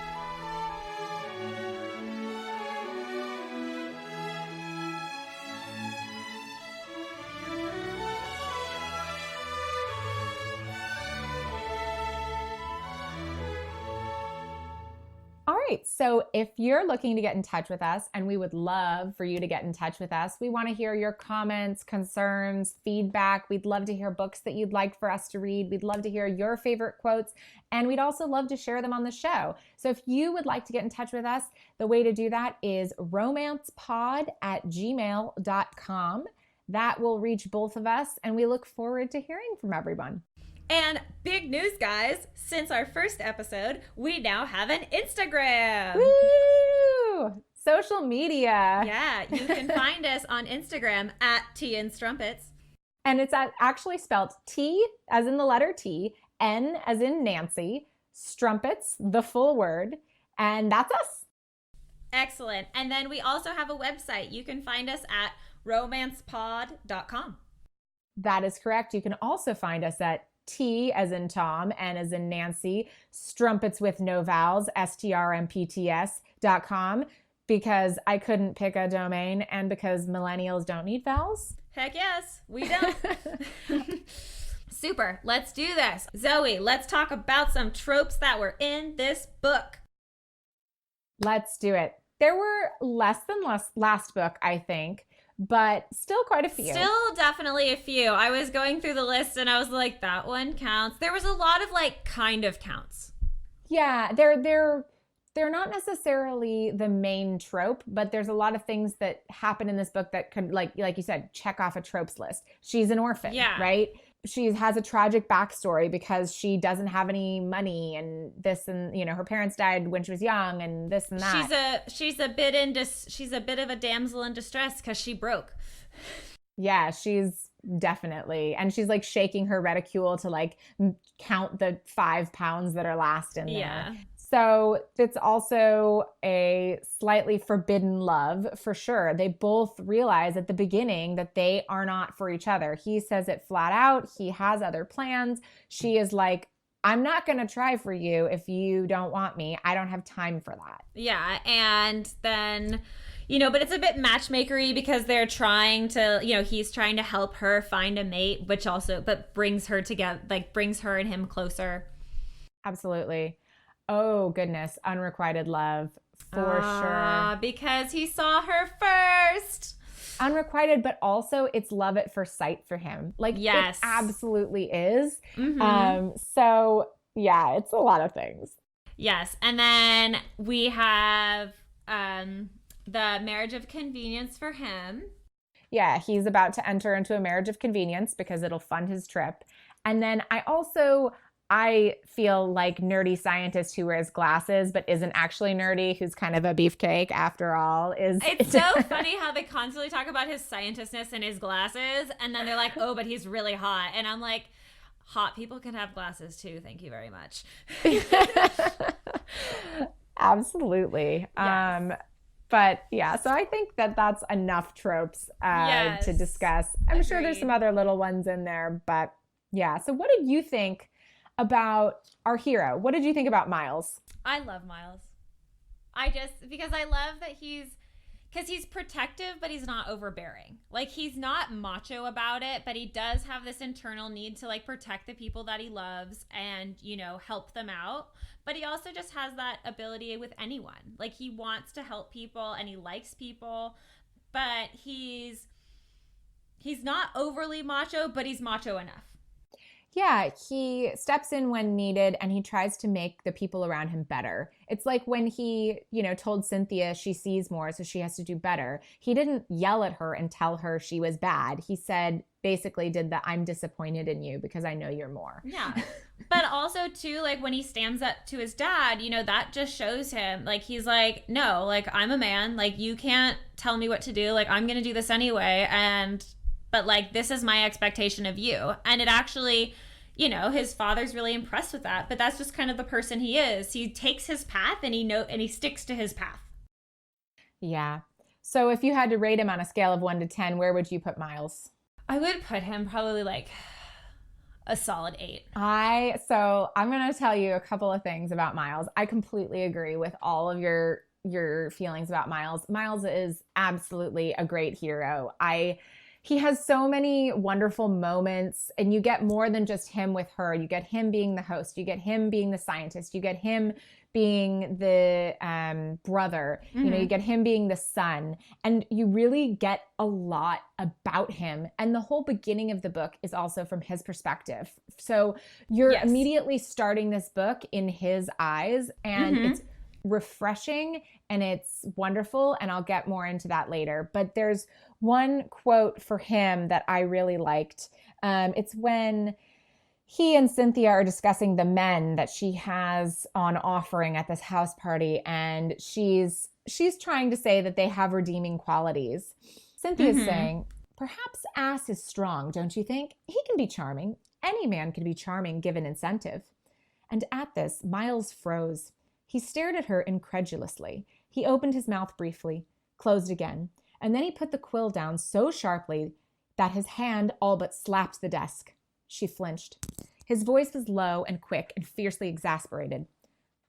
Speaker 1: All right, so if you're looking to get in touch with us, and we would love for you to get in touch with us, we want to hear your comments, concerns, feedback. We'd love to hear books that you'd like for us to read. We'd love to hear your favorite quotes, and we'd also love to share them on the show. So if you would like to get in touch with us, the way to do that is romancepod@gmail.com. That will reach both of us, and we look forward to hearing from everyone.
Speaker 2: And big news, guys, since our first episode, we now have an Instagram.
Speaker 1: Woo! Social media.
Speaker 2: Yeah, you can find us on Instagram at @TNStrumpets.
Speaker 1: And it's actually spelled T as in the letter T, N as in Nancy, Strumpets, the full word, and that's us.
Speaker 2: Excellent. And then we also have a website. You can find us at romancepod.com.
Speaker 1: That is correct. You can also find us at T as in Tom, N as in Nancy, Strumpets with no vowels, STRMPTS.com, because I couldn't pick a domain and because millennials don't need vowels.
Speaker 2: Heck yes, we don't. Super. Let's do this. Zoe, let's talk about some tropes that were in this book.
Speaker 1: Let's do it. There were less than last book, I think, but still quite a few.
Speaker 2: Still definitely a few. I was going through the list and I was like, that one counts. There was a lot of like kind of counts.
Speaker 1: Yeah, they're not necessarily the main trope, but there's a lot of things that happen in this book that could, like you said, check off a tropes list. She's an orphan, right? She has a tragic backstory because she doesn't have any money and this, and you know, her parents died when she was young and this and that.
Speaker 2: She's a bit of a damsel in distress because she broke.
Speaker 1: Yeah, she's definitely, and she's like shaking her reticule to like count the 5 pounds that are last in there. So it's also a slightly forbidden love for sure. They both realize at the beginning that they are not for each other. He says it flat out. He has other plans. She is like, I'm not going to try for you if you don't want me. I don't have time for that.
Speaker 2: Yeah. And then, but it's a bit matchmakery because they're trying to, he's trying to help her find a mate, but brings her together, like brings her and him closer.
Speaker 1: Absolutely. Oh, goodness. Unrequited love for sure.
Speaker 2: Because he saw her first.
Speaker 1: Unrequited, but also it's love at first sight for him. Like, yes. It absolutely is. So, yeah, it's a lot of things.
Speaker 2: Yes. And then we have the marriage of convenience for him.
Speaker 1: Yeah, he's about to enter into a marriage of convenience because it'll fund his trip. And then I feel like nerdy scientist who wears glasses but isn't actually nerdy, who's kind of a beefcake after all.
Speaker 2: It's so funny how they constantly talk about his scientistness and his glasses, and then they're like, oh, but he's really hot. And I'm like, hot people can have glasses too. Thank you very much.
Speaker 1: Absolutely. Yes. But yeah, so I think that's enough tropes to discuss. I'm sure there's some other little ones in there, but yeah. So what did you think about our hero? What did you think about Miles?
Speaker 2: I love Miles. Because I love that he's protective, but he's not overbearing. Like, he's not macho about it, but he does have this internal need to like protect the people that he loves and, help them out. But he also just has that ability with anyone. Like, he wants to help people and he likes people, but he's not overly macho, but he's macho enough.
Speaker 1: Yeah, he steps in when needed and he tries to make the people around him better. It's like when he, told Cynthia she sees more, so she has to do better. He didn't yell at her and tell her she was bad. He basically did the I'm disappointed in you because I know you're more.
Speaker 2: Yeah. But also too, like when he stands up to his dad, that just shows him like, he's like, no, like I'm a man, like you can't tell me what to do. Like I'm going to do this anyway. But like, this is my expectation of you. And it actually, his father's really impressed with that, but that's just kind of the person he is. He takes his path and he sticks to his path. Yeah.
Speaker 1: So if you had to rate him on a scale of 1 to 10, where would you put Miles?
Speaker 2: I would put him probably like a solid 8.
Speaker 1: So I'm going to tell you a couple of things about Miles. I completely agree with all of your feelings about Miles. Miles is absolutely a great hero. He has so many wonderful moments, and you get more than just him with her. You get him being the host. You get him being the scientist. You get him being the brother. Mm-hmm. You get him being the son. And you really get a lot about him. And the whole beginning of the book is also from his perspective. So you're immediately starting this book in his eyes, and it's refreshing and it's wonderful, and I'll get more into that later. But there's one quote for him that I really liked. It's when he and Cynthia are discussing the men that she has on offering at this house party, and she's trying to say that they have redeeming qualities. Cynthia's saying, perhaps Ass is strong, don't you think? He can be charming. Any man can be charming given incentive. And at this, Miles froze. He stared at her incredulously. He opened his mouth briefly, closed again, and then he put the quill down so sharply that his hand all but slapped the desk. She flinched. His voice was low and quick and fiercely exasperated.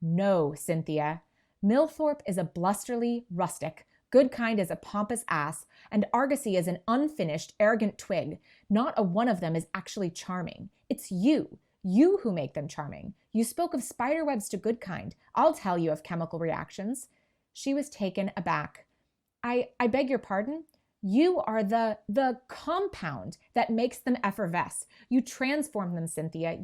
Speaker 1: No, Cynthia. Millthorpe is a blusterly rustic. Goodkind is a pompous ass, and Argosy is an unfinished, arrogant twig. Not a one of them is actually charming. It's you who make them charming. You spoke of spiderwebs to Goodkind. I'll tell you of chemical reactions. She was taken aback. I beg your pardon? You are the compound that makes them effervesce. You transform them, Cynthia.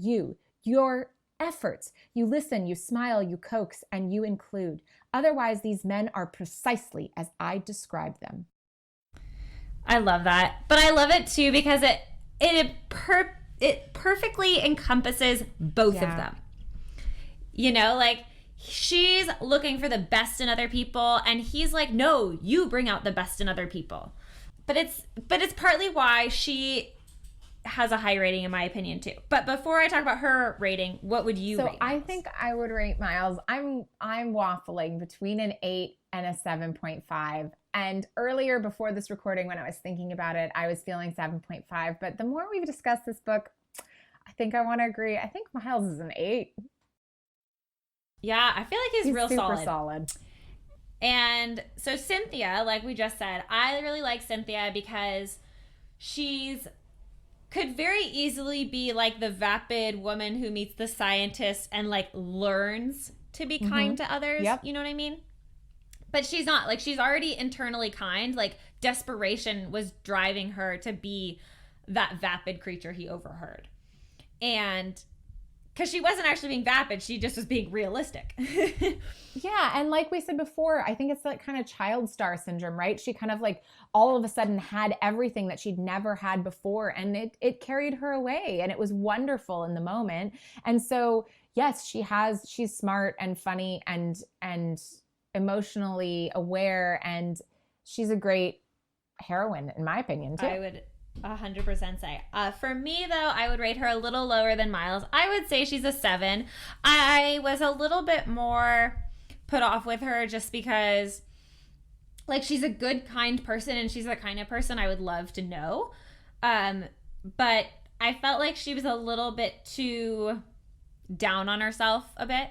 Speaker 1: Your efforts. You listen, you smile, you coax, and you include. Otherwise, these men are precisely as I described them.
Speaker 2: I love that. But I love it too because it perfectly encompasses both of them. Like she's looking for the best in other people, and he's like, no, you bring out the best in other people. But it's partly why she has a high rating in my opinion too. But before I talk about her rating, what would you rate?
Speaker 1: So I think I would rate Miles. I'm waffling between an 8 and a 7.5. And earlier before this recording, when I was thinking about it, I was feeling 7.5. But the more we've discussed this book, I think I want to agree. I think Miles is an 8.
Speaker 2: Yeah, I feel like he's real
Speaker 1: super solid.
Speaker 2: And so Cynthia, like we just said, I really like Cynthia because she's could very easily be like the vapid woman who meets the scientist and like learns to be kind to others.
Speaker 1: Yep.
Speaker 2: You know what I mean? But she's not. Like, she's already internally kind. Like, desperation was driving her to be that vapid creature he overheard. And because she wasn't actually being vapid, she just was being realistic.
Speaker 1: Yeah, and like we said before, I think it's that kind of child star syndrome, right? She kind of like all of a sudden had everything that she'd never had before, and it carried her away, and it was wonderful in the moment. And so, yes, she's smart and funny and emotionally aware, and she's a great heroine in my opinion too.
Speaker 2: I would 100% say. For me, though, I would rate her a little lower than Miles. I would say she's a 7. I was a little bit more put off with her just because, like, she's a good, kind person, and she's the kind of person I would love to know. But I felt like she was a little bit too down on herself a bit.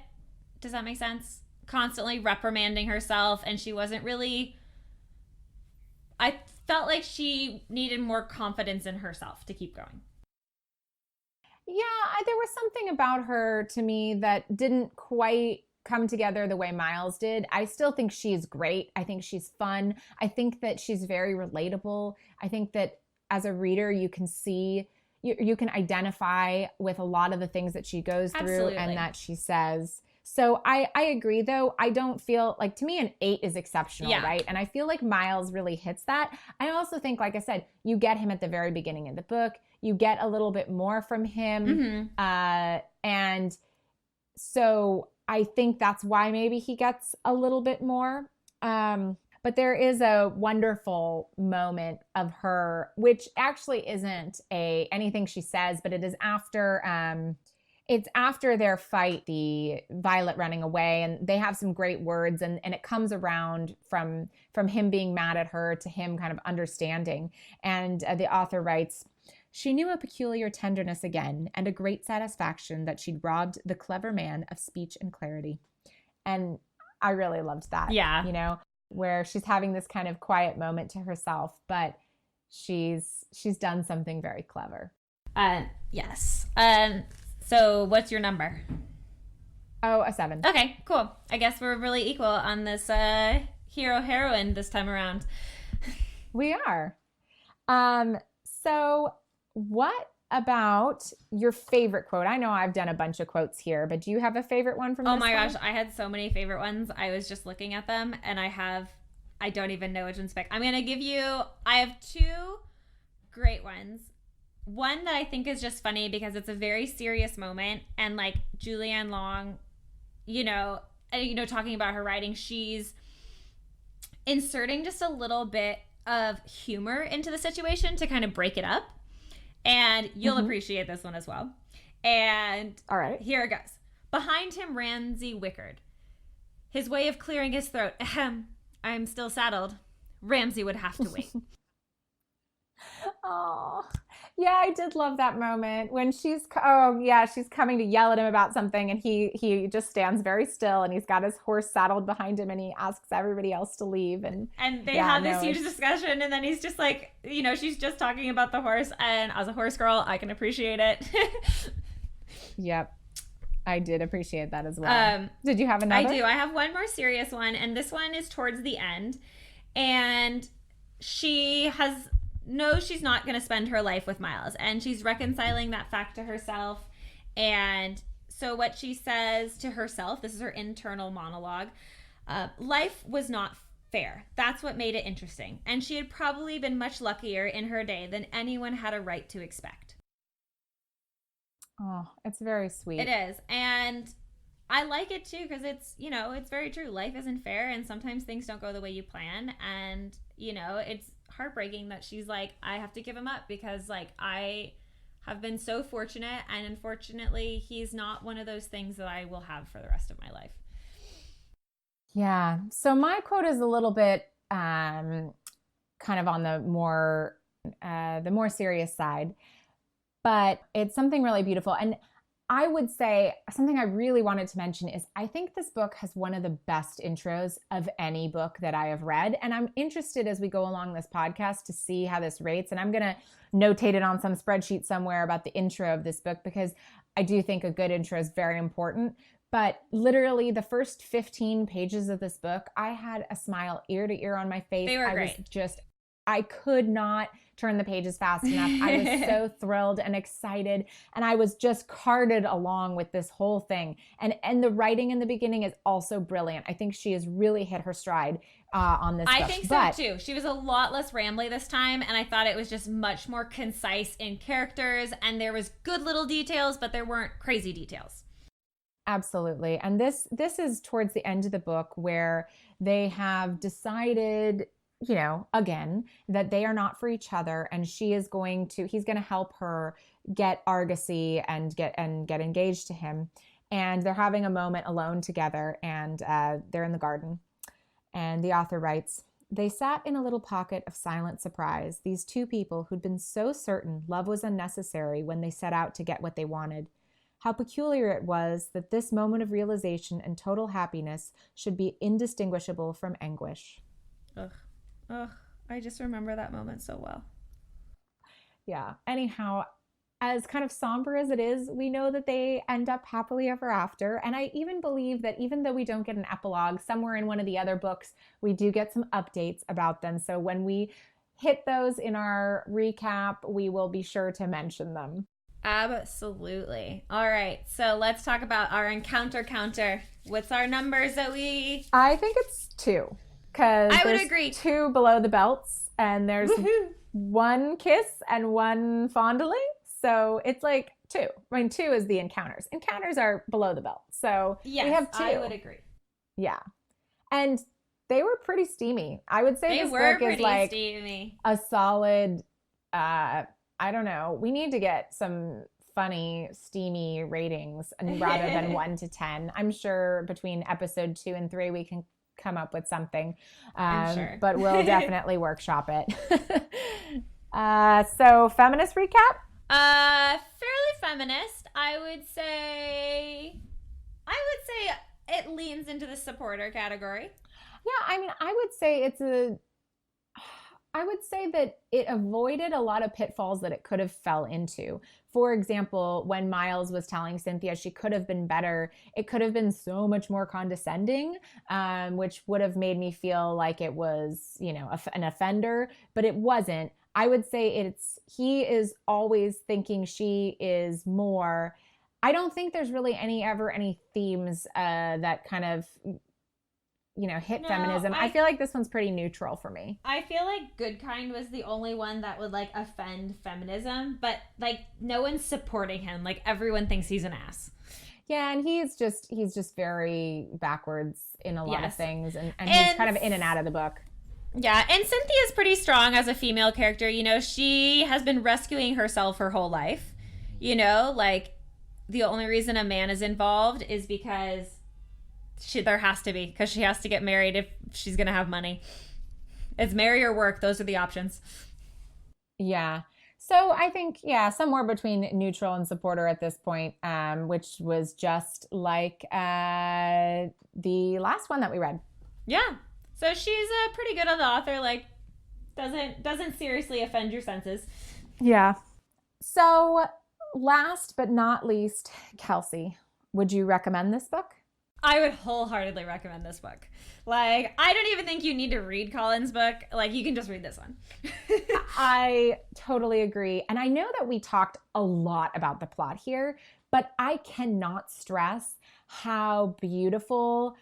Speaker 2: Does that make sense? Constantly reprimanding herself, and she wasn't really... I felt like she needed more confidence in herself to keep going.
Speaker 1: Yeah, there was something about her to me that didn't quite come together the way Miles did. I still think she's great. I think she's fun. I think that she's very relatable. I think that as a reader, you can see, you can identify with a lot of the things that she goes through. Absolutely. And that she says. So I agree, though. I don't feel like, to me, an 8 is exceptional, right? And I feel like Miles really hits that. I also think, like I said, you get him at the very beginning of the book. You get a little bit more from him. And so I think that's why maybe he gets a little bit more. But there is a wonderful moment of her, which actually isn't anything she says, but it is after... It's after their fight, the Violet running away, and they have some great words, and it comes around from him being mad at her to him kind of understanding. And the author writes, "She knew a peculiar tenderness again, and a great satisfaction that she'd robbed the clever man of speech and clarity." And I really loved that.
Speaker 2: Yeah.
Speaker 1: You know, where she's having this kind of quiet moment to herself, but she's done something very clever.
Speaker 2: Yes. So what's your number?
Speaker 1: Oh, a 7.
Speaker 2: Okay, cool. I guess we're really equal on this hero-heroine this time around.
Speaker 1: We are. So what about your favorite quote? I know I've done a bunch of quotes here, but do you have a favorite one from this one?
Speaker 2: Oh my gosh, I had so many favorite ones. I was just looking at them, and I don't even know which one's pick. I have 2 great ones. One that I think is just funny because it's a very serious moment, and like Julianne Long, talking about her writing, she's inserting just a little bit of humor into the situation to kind of break it up, and you'll appreciate this one as well. And
Speaker 1: all right,
Speaker 2: here it goes. Behind him, Ramsay whickered, his way of clearing his throat. Ahem, I'm still saddled. Ramsay would have to wait.
Speaker 1: Oh, yeah, I did love that moment when she's coming to yell at him about something, and he just stands very still, and he's got his horse saddled behind him, and he asks everybody else to leave, and
Speaker 2: they have this huge discussion, and then he's just like, she's just talking about the horse, and as a horse girl, I can appreciate it.
Speaker 1: Yep. I did appreciate that as well. Did you have another?
Speaker 2: I do. I have one more serious one, and this one is towards the end, and she knows she's not going to spend her life with Miles, and she's reconciling that fact to herself. And so what she says to herself, this is her internal monologue, life was not fair. That's what made it interesting, and she had probably been much luckier in her day than anyone had a right to expect.
Speaker 1: Oh, it's very sweet.
Speaker 2: It is. And I like it too, because it's, it's very true. Life isn't fair, and sometimes things don't go the way you plan, and it's heartbreaking that she's like, I have to give him up because like I have been so fortunate, and unfortunately, he's not one of those things that I will have for the rest of my life.
Speaker 1: Yeah. So my quote is a little bit kind of on the more serious side, but it's something really beautiful. And I would say something I really wanted to mention is I think this book has one of the best intros of any book that I have read. And I'm interested as we go along this podcast to see how this rates. And I'm going to notate it on some spreadsheet somewhere about the intro of this book, because I do think a good intro is very important. But literally the first 15 pages of this book, I had a smile ear to ear on my face.
Speaker 2: They were great.
Speaker 1: I could not turn the pages fast enough. I was so thrilled and excited, and I was just carted along with this whole thing. And the writing in the beginning is also brilliant. I think she has really hit her stride on this book.
Speaker 2: I think so too. She was a lot less rambly this time, and I thought it was just much more concise in characters, and there was good little details, but there weren't crazy details.
Speaker 1: Absolutely. And this is towards the end of the book where they have decided, again, that they are not for each other, and he's going to help her get Argosy and get engaged to him. And they're having a moment alone together, and they're in the garden. And the author writes, "They sat in a little pocket of silent surprise, these two people who'd been so certain love was unnecessary when they set out to get what they wanted. How peculiar it was that this moment of realization and total happiness should be indistinguishable from anguish."
Speaker 2: Ugh, I just remember that moment so well.
Speaker 1: Yeah. Anyhow, as kind of somber as it is, we know that they end up happily ever after. And I even believe that even though we don't get an epilogue, somewhere in one of the other books, we do get some updates about them. So when we hit those in our recap, we will be sure to mention them.
Speaker 2: Absolutely. All right. So let's talk about our encounter counter. What's our numbers that we...
Speaker 1: I think it's 2. Because
Speaker 2: I would agree.
Speaker 1: 2 below the belts, and there's
Speaker 2: Woohoo.
Speaker 1: 1 kiss and 1 fondling. So it's like 2. I mean, 2 is the encounters. Encounters are below the belt. So
Speaker 2: yes,
Speaker 1: we have 2.
Speaker 2: I would agree.
Speaker 1: Yeah. And they were pretty steamy. I would say this book is like
Speaker 2: steamy.
Speaker 1: A solid, I don't know. We need to get some funny, steamy ratings rather than 1 to 10. I'm sure between episode 2 and 3, we can come up with something.
Speaker 2: I'm sure.
Speaker 1: But we'll definitely workshop it. So feminist recap?
Speaker 2: Fairly feminist. I would say it leans into the supporter category.
Speaker 1: Yeah, I mean, I would say that it avoided a lot of pitfalls that it could have fell into. For example, when Miles was telling Cynthia she could have been better, it could have been so much more condescending, which would have made me feel like it was, an offender, but it wasn't. I would say he is always thinking she is more. I don't think there's really any themes that kind of hit feminism. I feel like this one's pretty neutral for me.
Speaker 2: I feel like Good Kind was the only one that would like offend feminism, but like no one's supporting him. Like everyone thinks he's an ass.
Speaker 1: Yeah, and he's just very backwards in a lot of things, and he's kind of in and out of the book.
Speaker 2: Yeah, and Cynthia's pretty strong as a female character. She has been rescuing herself her whole life. Like the only reason a man is involved is because there has to be, because she has to get married if she's gonna have money. It's marry or work. Those are the options. Yeah.
Speaker 1: So I think, somewhere between neutral and supporter at this point, which was just like the last one that we read.
Speaker 2: Yeah. So she's pretty good on the author. Like, doesn't seriously offend your senses.
Speaker 1: Yeah. So last but not least, Kelsey, would you recommend this book?
Speaker 2: I would wholeheartedly recommend this book. Like, I don't even think you need to read Colin's book. Like, you can just read this one.
Speaker 1: I totally agree. And I know that we talked a lot about the plot here, but I cannot stress how beautiful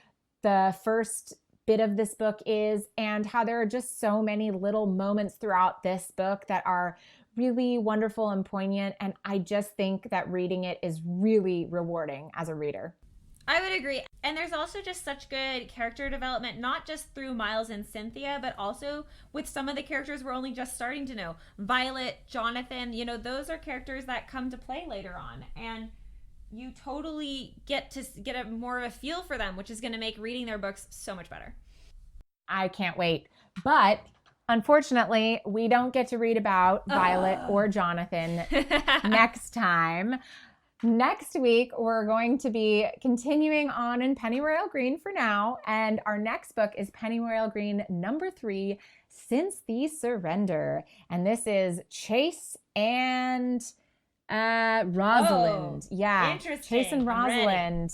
Speaker 1: the first bit of this book is, and how there are just so many little moments throughout this book that are really wonderful and poignant. And I just think that reading it is really rewarding as a reader.
Speaker 2: I would agree. And there's also just such good character development, not just through Miles and Cynthia, but also with some of the characters we're only just starting to know. Violet, Jonathan, those are characters that come to play later on. And you totally get to get a more of a feel for them, which is going to make reading their books so much better.
Speaker 1: I can't wait. But unfortunately, we don't get to read about Violet or Jonathan next time. Next week, we're going to be continuing on in Pennyroyal Green for now. And our next book is Pennyroyal Green #3, Since the Surrender. And this is Chase and Rosalind.
Speaker 2: Interesting.
Speaker 1: Chase and Rosalind.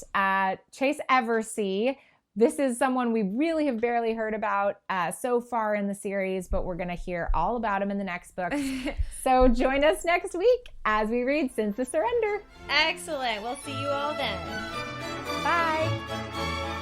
Speaker 1: Chase Eversea. This is someone we really have barely heard about so far in the series, but we're going to hear all about him in the next book. So join us next week as we read Since the Surrender.
Speaker 2: Excellent. We'll see you all then.
Speaker 1: Bye.